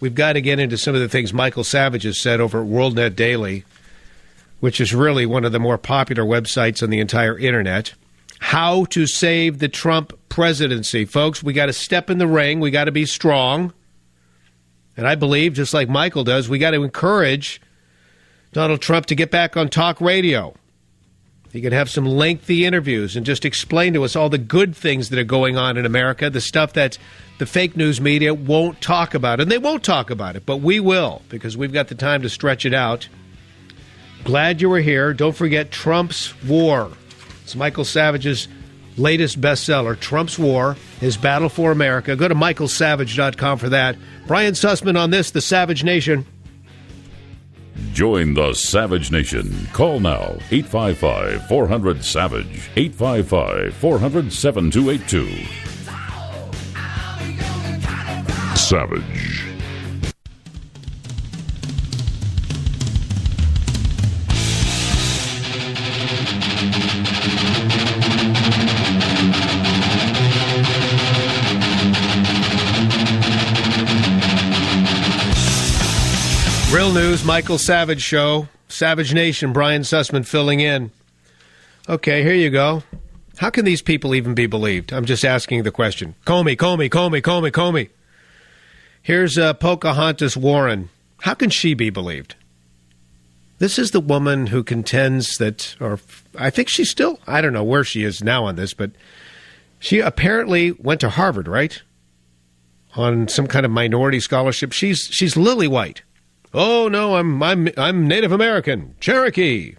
we've got to get into some of the things Michael Savage has said over at WorldNet Daily, which is really one of the more popular websites on the entire internet. How to save the Trump presidency. Folks, we got to step in the ring. We got to be strong. And I believe, just like Michael does, we got to encourage Donald Trump to get back on talk radio. He could have some lengthy interviews and just explain to us all the good things that are going on in America, the stuff that the fake news media won't talk about. And they won't talk about it, but we will, because we've got the time to stretch it out. Glad you were here. Don't forget Trump's War. It's Michael Savage's latest bestseller, Trump's War, His Battle for America. Go to michaelsavage.com for that. Brian Sussman on this, The Savage Nation. Join the Savage Nation. Call now, 855-400-SAVAGE, 855-400-7282. Savage. Real News, Michael Savage Show, Savage Nation, Brian Sussman filling in. Okay, here you go. How can these people even be believed? I'm just asking the question. Comey. Here's Pocahontas Warren. How can she be believed? This is the woman who contends that, or I think she's still, I don't know where she is now on this, but she apparently went to Harvard, right? On some kind of minority scholarship. She's lily white. Oh no, I'm Native American, Cherokee.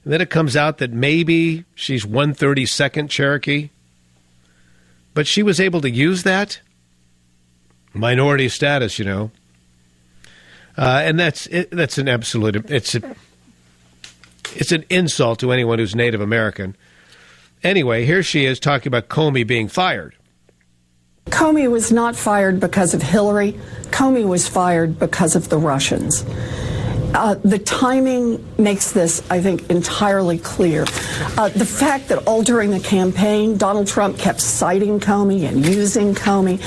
And then it comes out that maybe she's 132nd Cherokee. But she was able to use that minority status, you know. And that's an absolute, it's an insult to anyone who's Native American. Anyway, here she is talking about Comey being fired. Comey was not fired because of Hillary. Comey was fired because of the Russians. The timing makes this, I think, entirely clear. The fact that all during the campaign, Donald Trump kept citing Comey and using Comey.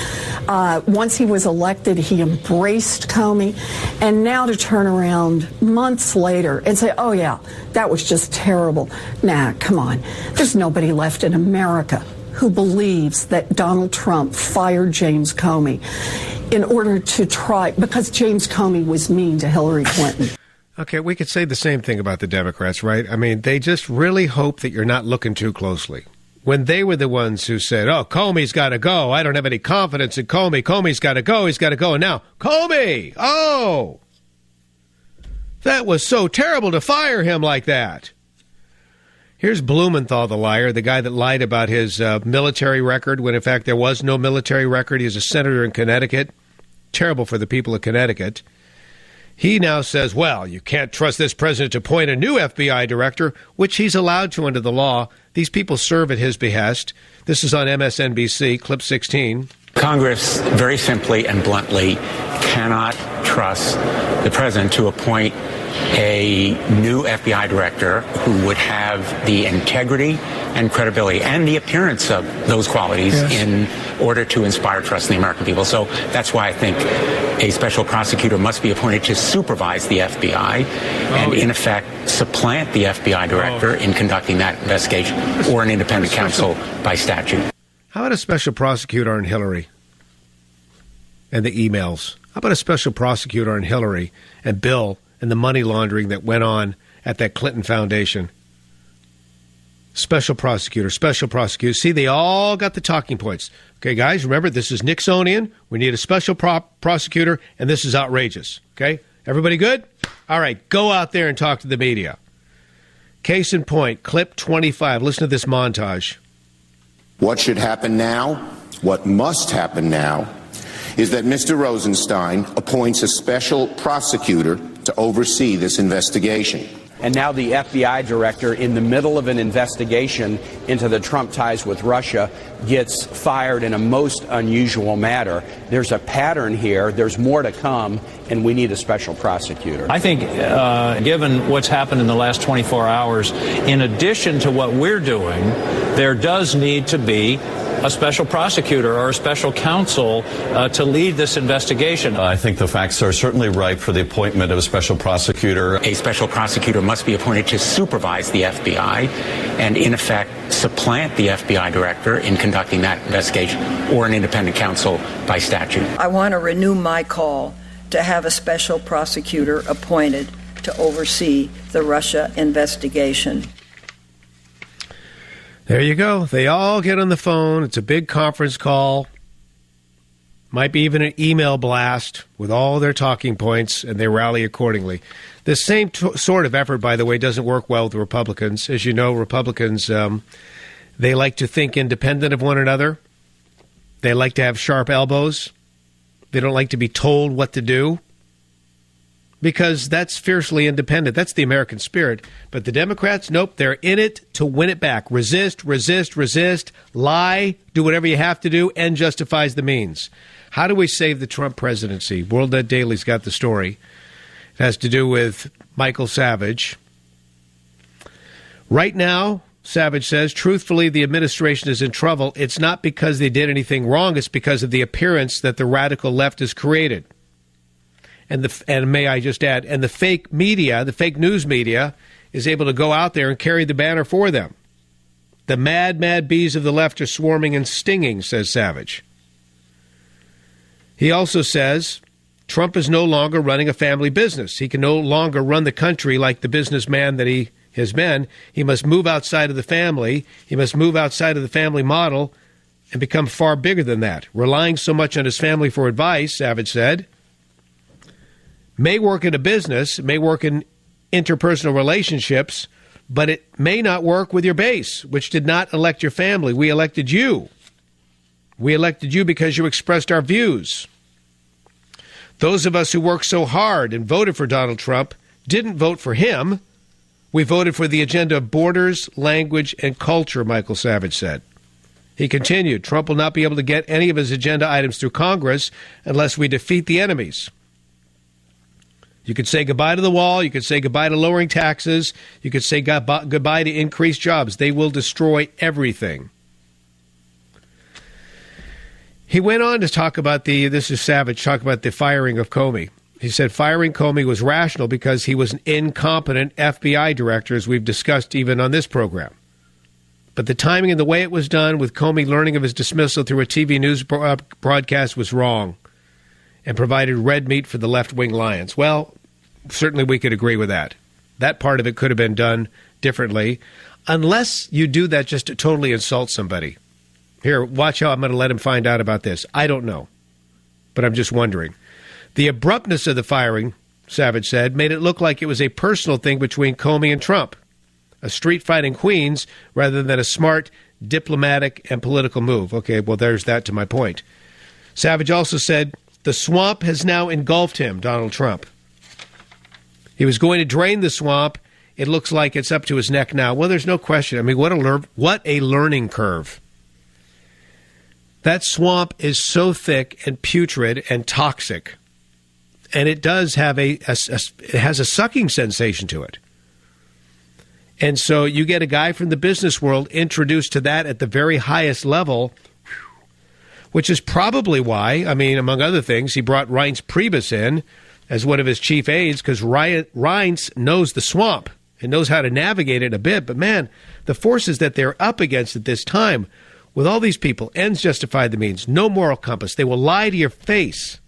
Once he was elected, he embraced Comey. And now to turn around months later and say, oh, yeah, that was just terrible. Nah, come on. There's nobody left in America who believes that Donald Trump fired James Comey in order to try, because James Comey was mean to Hillary Clinton. Okay, we could say the same thing about the Democrats, right? I mean, they just really hope that you're not looking too closely. When they were the ones who said, oh, Comey's got to go. I don't have any confidence in Comey. Comey's got to go. He's got to go. And now, Comey! Oh! That was so terrible to fire him like that. Here's Blumenthal, the liar, the guy that lied about his military record when, in fact, there was no military record. He's a senator in Connecticut. Terrible for the people of Connecticut. He now says, well, you can't trust this president to appoint a new FBI director, which he's allowed to under the law. These people serve at his behest. This is on MSNBC, clip 16. Congress, very simply and bluntly, cannot trust the president to appoint a new FBI director who would have the integrity and credibility and the appearance of those qualities in order to inspire trust in the American people. So that's why I think a special prosecutor must be appointed to supervise the FBI and, in effect, supplant the FBI director in conducting that investigation or an independent counsel by statute. How about a special prosecutor on Hillary and the emails? How about a special prosecutor on Hillary and Bill and the money laundering that went on at that Clinton Foundation? Special prosecutor. See, they all got the talking points. Okay, guys, remember, this is Nixonian. We need a special prosecutor, and this is outrageous. Okay? Everybody good? All right, go out there and talk to the media. Case in point, clip 25. Listen to this montage. What should happen now, what must happen now, is that Mr. Rosenstein appoints a special prosecutor to oversee this investigation. And now the FBI director, in the middle of an investigation into the Trump ties with Russia, gets fired in a most unusual manner. There's a pattern here. There's more to come, and we need a special prosecutor. I think, given what's happened in the last 24 hours, in addition to what we're doing, there does need to be a special prosecutor or a special counsel to lead this investigation. I think the facts are certainly ripe for the appointment of a special prosecutor. A special prosecutor must be appointed to supervise the FBI and, in effect, supplant the FBI director in conducting that investigation or an independent counsel by statute. I want to renew my call to have a special prosecutor appointed to oversee the Russia investigation. There you go. They all get on the phone. It's a big conference call. Might be even an email blast with all their talking points, and they rally accordingly. This same sort of effort, by the way, doesn't work well with Republicans. As you know, Republicans, They like to think independent of one another. They like to have sharp elbows. They don't like to be told what to do, because that's fiercely independent. That's the American spirit. But the Democrats, nope, they're in it to win it back. Resist, resist, resist, lie, do whatever you have to do, end justifies the means. How do we save the Trump presidency? WorldNet Daily's got the story. It has to do with Michael Savage. Right now, Savage says, truthfully, the administration is in trouble. It's not because they did anything wrong. It's because of the appearance that the radical left has created. And may I just add, and the fake media, the fake news media, is able to go out there and carry the banner for them. The mad, mad bees of the left are swarming and stinging, says Savage. He also says Trump is no longer running a family business. He can no longer run the country like the businessman that he has been. He must move outside of the family. He must move outside of the family model and become far bigger than that. Relying so much on his family for advice, Savage said, may work in a business, may work in interpersonal relationships, but it may not work with your base, which did not elect your family. We elected you. We elected you because you expressed our views. Those of us who worked so hard and voted for Donald Trump didn't vote for him. We voted for the agenda of borders, language, and culture, Michael Savage said. He continued, Trump will not be able to get any of his agenda items through Congress unless we defeat the enemies. You could say goodbye to the wall. You could say goodbye to lowering taxes. You could say goodbye to increased jobs. They will destroy everything. He went on to talk about this is Savage, talk about the firing of Comey. He said firing Comey was rational because he was an incompetent FBI director, as we've discussed even on this program. But the timing and the way it was done, with Comey learning of his dismissal through a TV news broadcast, was wrong and provided red meat for the left-wing lions. Well, certainly we could agree with that. That part of it could have been done differently, unless you do that just to totally insult somebody. Here, watch how I'm going to let him find out about this. I don't know, but I'm just wondering. The abruptness of the firing, Savage said, made it look like it was a personal thing between Comey and Trump, a street fight in Queens rather than a smart, diplomatic, and political move. Okay, well, there's that to my point. Savage also said, the swamp has now engulfed him, Donald Trump. He was going to drain the swamp. It looks like it's up to his neck now. Well, there's no question. I mean, what a learning curve. That swamp is so thick and putrid and toxic, and it does have it has a sucking sensation to it. And so you get a guy from the business world introduced to that at the very highest level, which is probably why, I mean, among other things, he brought Reince Priebus in as one of his chief aides, because Reince knows the swamp and knows how to navigate it a bit. But, man, the forces that they're up against at this time, with all these people, ends justify the means, no moral compass. They will lie to your face.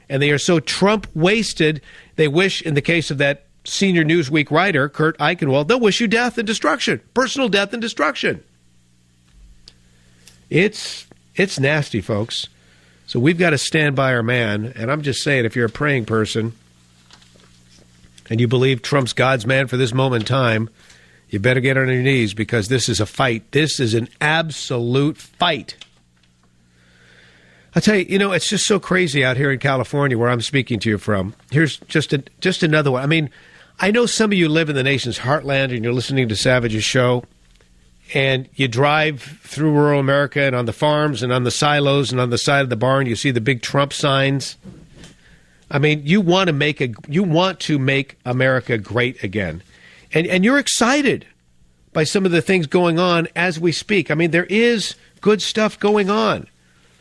And they are so Trump-wasted, they wish, in the case of that senior Newsweek writer, Kurt Eichenwald, they'll wish you death and destruction, personal death and destruction. It's nasty, folks. So we've got to stand by our man. And I'm just saying, if you're a praying person and you believe Trump's God's man for this moment in time, you better get on your knees, because this is a fight. This is an absolute fight. I'll tell you, it's just so crazy out here in California, where I'm speaking to you from. Here's just another one. I mean, I know some of you live in the nation's heartland and you're listening to Savage's show, and you drive through rural America, and on the farms and on the silos and on the side of the barn, you see the big Trump signs. I mean, you want to make America great again. And you're excited by some of the things going on as we speak. I mean, there is good stuff going on.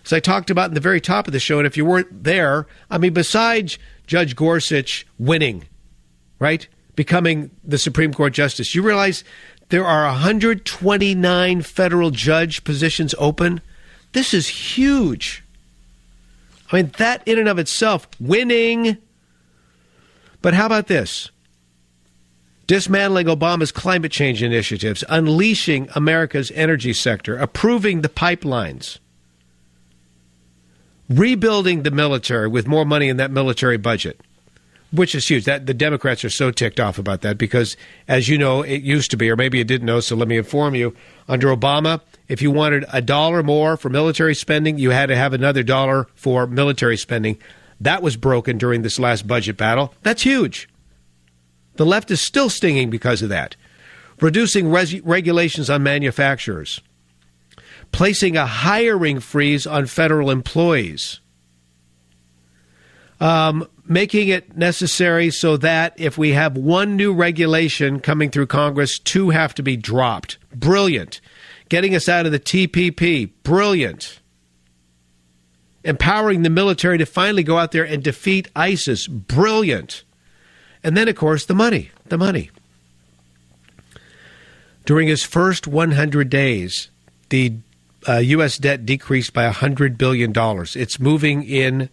As I talked about in the very top of the show, and if you weren't there, I mean, besides Judge Gorsuch winning, right, becoming the Supreme Court justice, you realize there are 129 federal judge positions open. This is huge. I mean, that in and of itself, winning. But how about this? Dismantling Obama's climate change initiatives, unleashing America's energy sector, approving the pipelines, rebuilding the military with more money in that military budget, which is huge. That the Democrats are so ticked off about that because, as you know, it used to be, or maybe you didn't know, so let me inform you, under Obama, if you wanted $1 more for military spending, you had to have another $1 for military spending. That was broken during this last budget battle. That's huge. The left is still stinging because of that. Reducing regulations on manufacturers. Placing a hiring freeze on federal employees. Making it necessary so that if we have one new regulation coming through Congress, 2 have to be dropped. Brilliant. Getting us out of the TPP. Brilliant. Empowering the military to finally go out there and defeat ISIS. Brilliant. And then, of course, the money. The money. During his first 100 days, the U.S. debt decreased by $100 billion. It's moving in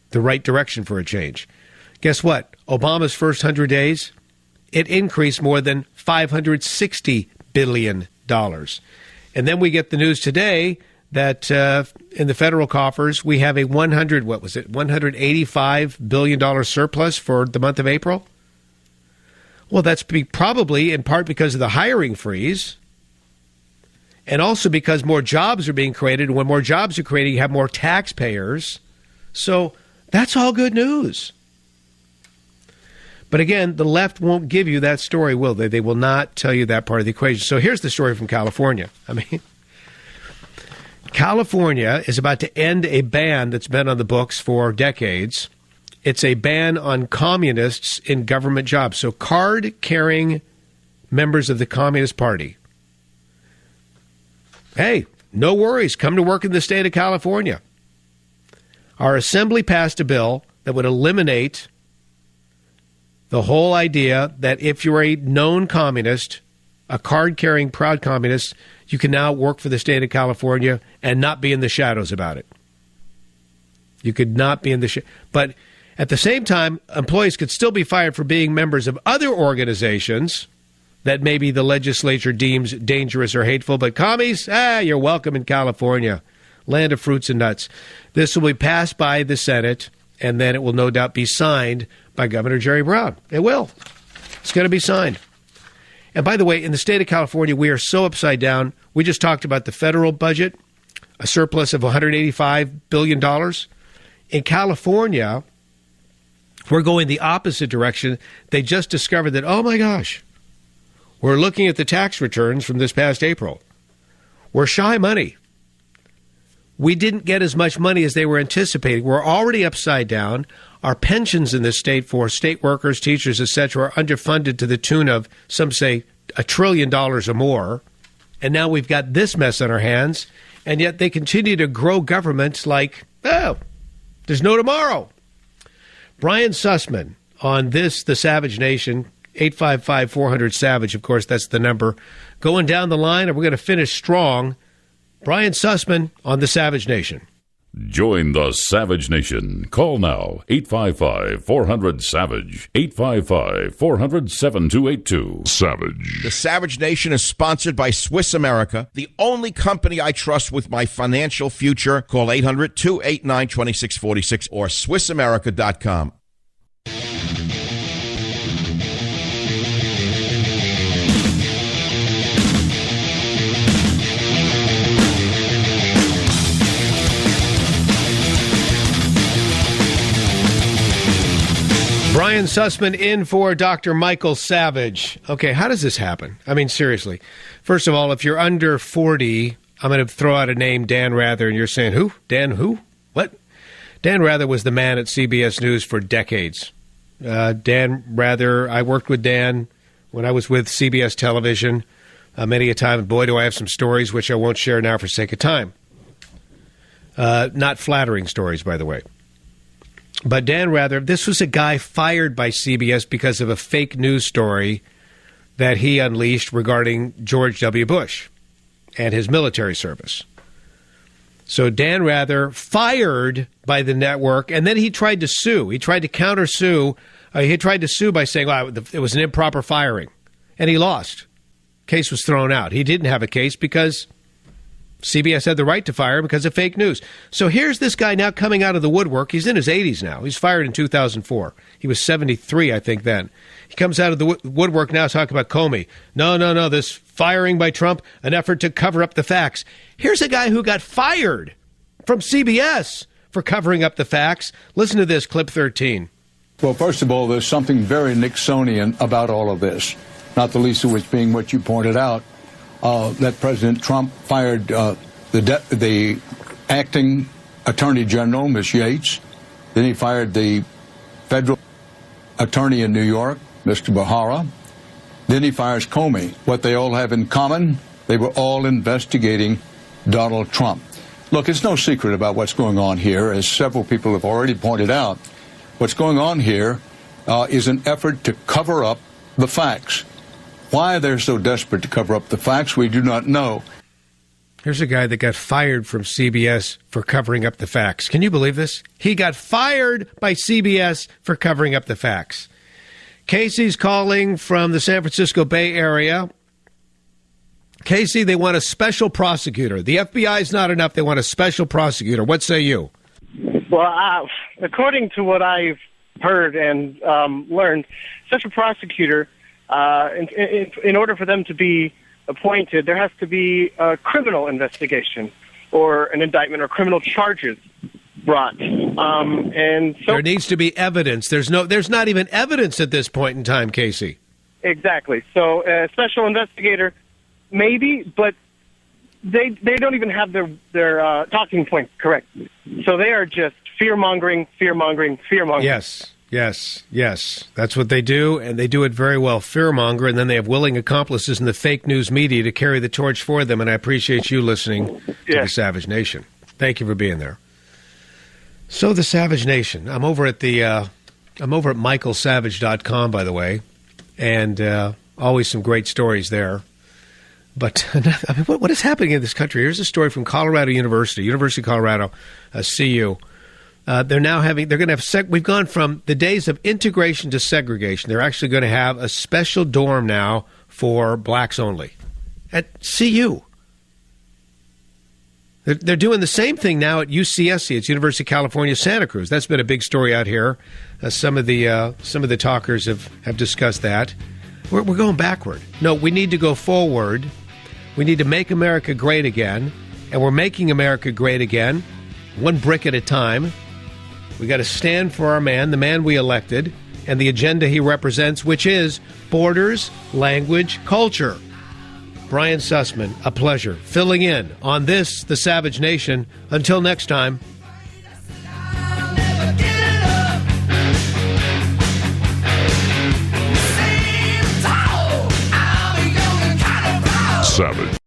the right direction for a change. Guess what? Obama's first 100 days, it increased more than $560 billion. And then we get the news today that in the federal coffers, we have a $185 billion surplus for the month of April. Well, that's probably in part because of the hiring freeze and also because more jobs are being created. And when more jobs are created, you have more taxpayers. So that's all good news. But again, the left won't give you that story, will they? They will not tell you that part of the equation. So here's the story from California. I mean, California is about to end a ban that's been on the books for decades. It's a ban on communists in government jobs. So card-carrying members of the Communist Party. Hey, no worries. Come to work in the state of California. Our assembly passed a bill that would eliminate the whole idea that if you're a known communist, a card-carrying proud communist, you can now work for the state of California and not be in the shadows about it. You could not be in the but at the same time, employees could still be fired for being members of other organizations that maybe the legislature deems dangerous or hateful. But commies, you're welcome in California, land of fruits and nuts. This will be passed by the Senate, and then it will no doubt be signed by Governor Jerry Brown. It will. It's going to be signed. And by the way, in the state of California, we are so upside down. We just talked about the federal budget, a surplus of $185 billion. In California, we're going the opposite direction. They just discovered that, oh my gosh, we're looking at the tax returns from this past April. We're shy money. We didn't get as much money as they were anticipating. We're already upside down. Our pensions in this state for state workers, teachers, etc., are underfunded to the tune of, some say, $1 trillion or more. And now we've got this mess on our hands, and yet they continue to grow government like, oh, there's no tomorrow. Brian Sussman on this, The Savage Nation, 855-400-SAVAGE. Of course, that's the number. Going down the line, and we're going to finish strong. Brian Sussman on The Savage Nation. Join the Savage Nation. Call now, 855-400-SAVAGE, 855-400-7282. Savage. The Savage Nation is sponsored by Swiss America, the only company I trust with my financial future. Call 800-289-2646 or SwissAmerica.com. Brian Sussman in for Dr. Michael Savage. Okay, how does this happen? I mean, seriously. First of all, if you're under 40, I'm going to throw out a name, Dan Rather, and you're saying, who? Dan who? What? Dan Rather was the man at CBS News for decades. Dan Rather, I worked with Dan when I was with CBS Television many a time. Boy, do I have some stories, which I won't share now for sake of time. Not flattering stories, by the way. But Dan Rather, this was a guy fired by CBS because of a fake news story that he unleashed regarding George W. Bush and his military service. So Dan Rather fired by the network, and then he tried to sue. He tried to counter-sue. He tried to sue by saying, well, it was an improper firing, and he lost. Case was thrown out. He didn't have a case because CBS had the right to fire him because of fake news. So here's this guy now coming out of the woodwork. He's in his 80s now. He's fired in 2004. He was 73, I think, then. He comes out of the woodwork now talking about Comey. No, this firing by Trump, an effort to cover up the facts. Here's a guy who got fired from CBS for covering up the facts. Listen to this, clip 13. Well, first of all, there's something very Nixonian about all of this, not the least of which being what you pointed out, that President Trump fired the acting Attorney General, Ms. Yates. Then he fired the federal attorney in New York, Mr. Bahara. Then he fires Comey. What they all have in common, they were all investigating Donald Trump. Look, it's no secret about what's going on here, as several people have already pointed out. What's going on here is an effort to cover up the facts. Why they're so desperate to cover up the facts, we do not know. Here's a guy that got fired from CBS for covering up the facts. Can you believe this? He got fired by CBS for covering up the facts. Casey's calling from the San Francisco Bay Area. Casey, they want a special prosecutor. The FBI is not enough. They want a special prosecutor. What say you? Well, according to what I've heard and learned, such a prosecutor, in order for them to be appointed, there has to be a criminal investigation or an indictment or criminal charges brought. And so there needs to be evidence. There's not even evidence at this point in time, Casey. Exactly. So a special investigator, maybe, but they don't even have their talking point correct. So they are just fear-mongering. Yes. That's what they do, and they do it very well. Fear-monger, and then they have willing accomplices in the fake news media to carry the torch for them, and I appreciate you listening to the Savage Nation. Thank you for being there. So the Savage Nation. I'm over at michaelsavage.com, by the way, and always some great stories there. But I mean, what is happening in this country? Here's a story from Colorado University of Colorado, CU. They're going to have, we've gone from the days of integration to segregation. They're actually going to have a special dorm now for blacks only at CU. They're doing the same thing now at UCSC. It's University of California, Santa Cruz. That's been a big story out here. Some of the talkers have discussed that. We're going backward. No, we need to go forward. We need to make America great again, and we're making America great again, one brick at a time. We got to stand for our man, the man we elected, and the agenda he represents, which is borders, language, culture. Brian Sussman, a pleasure, filling in on this, The Savage Nation. Until next time. Savage.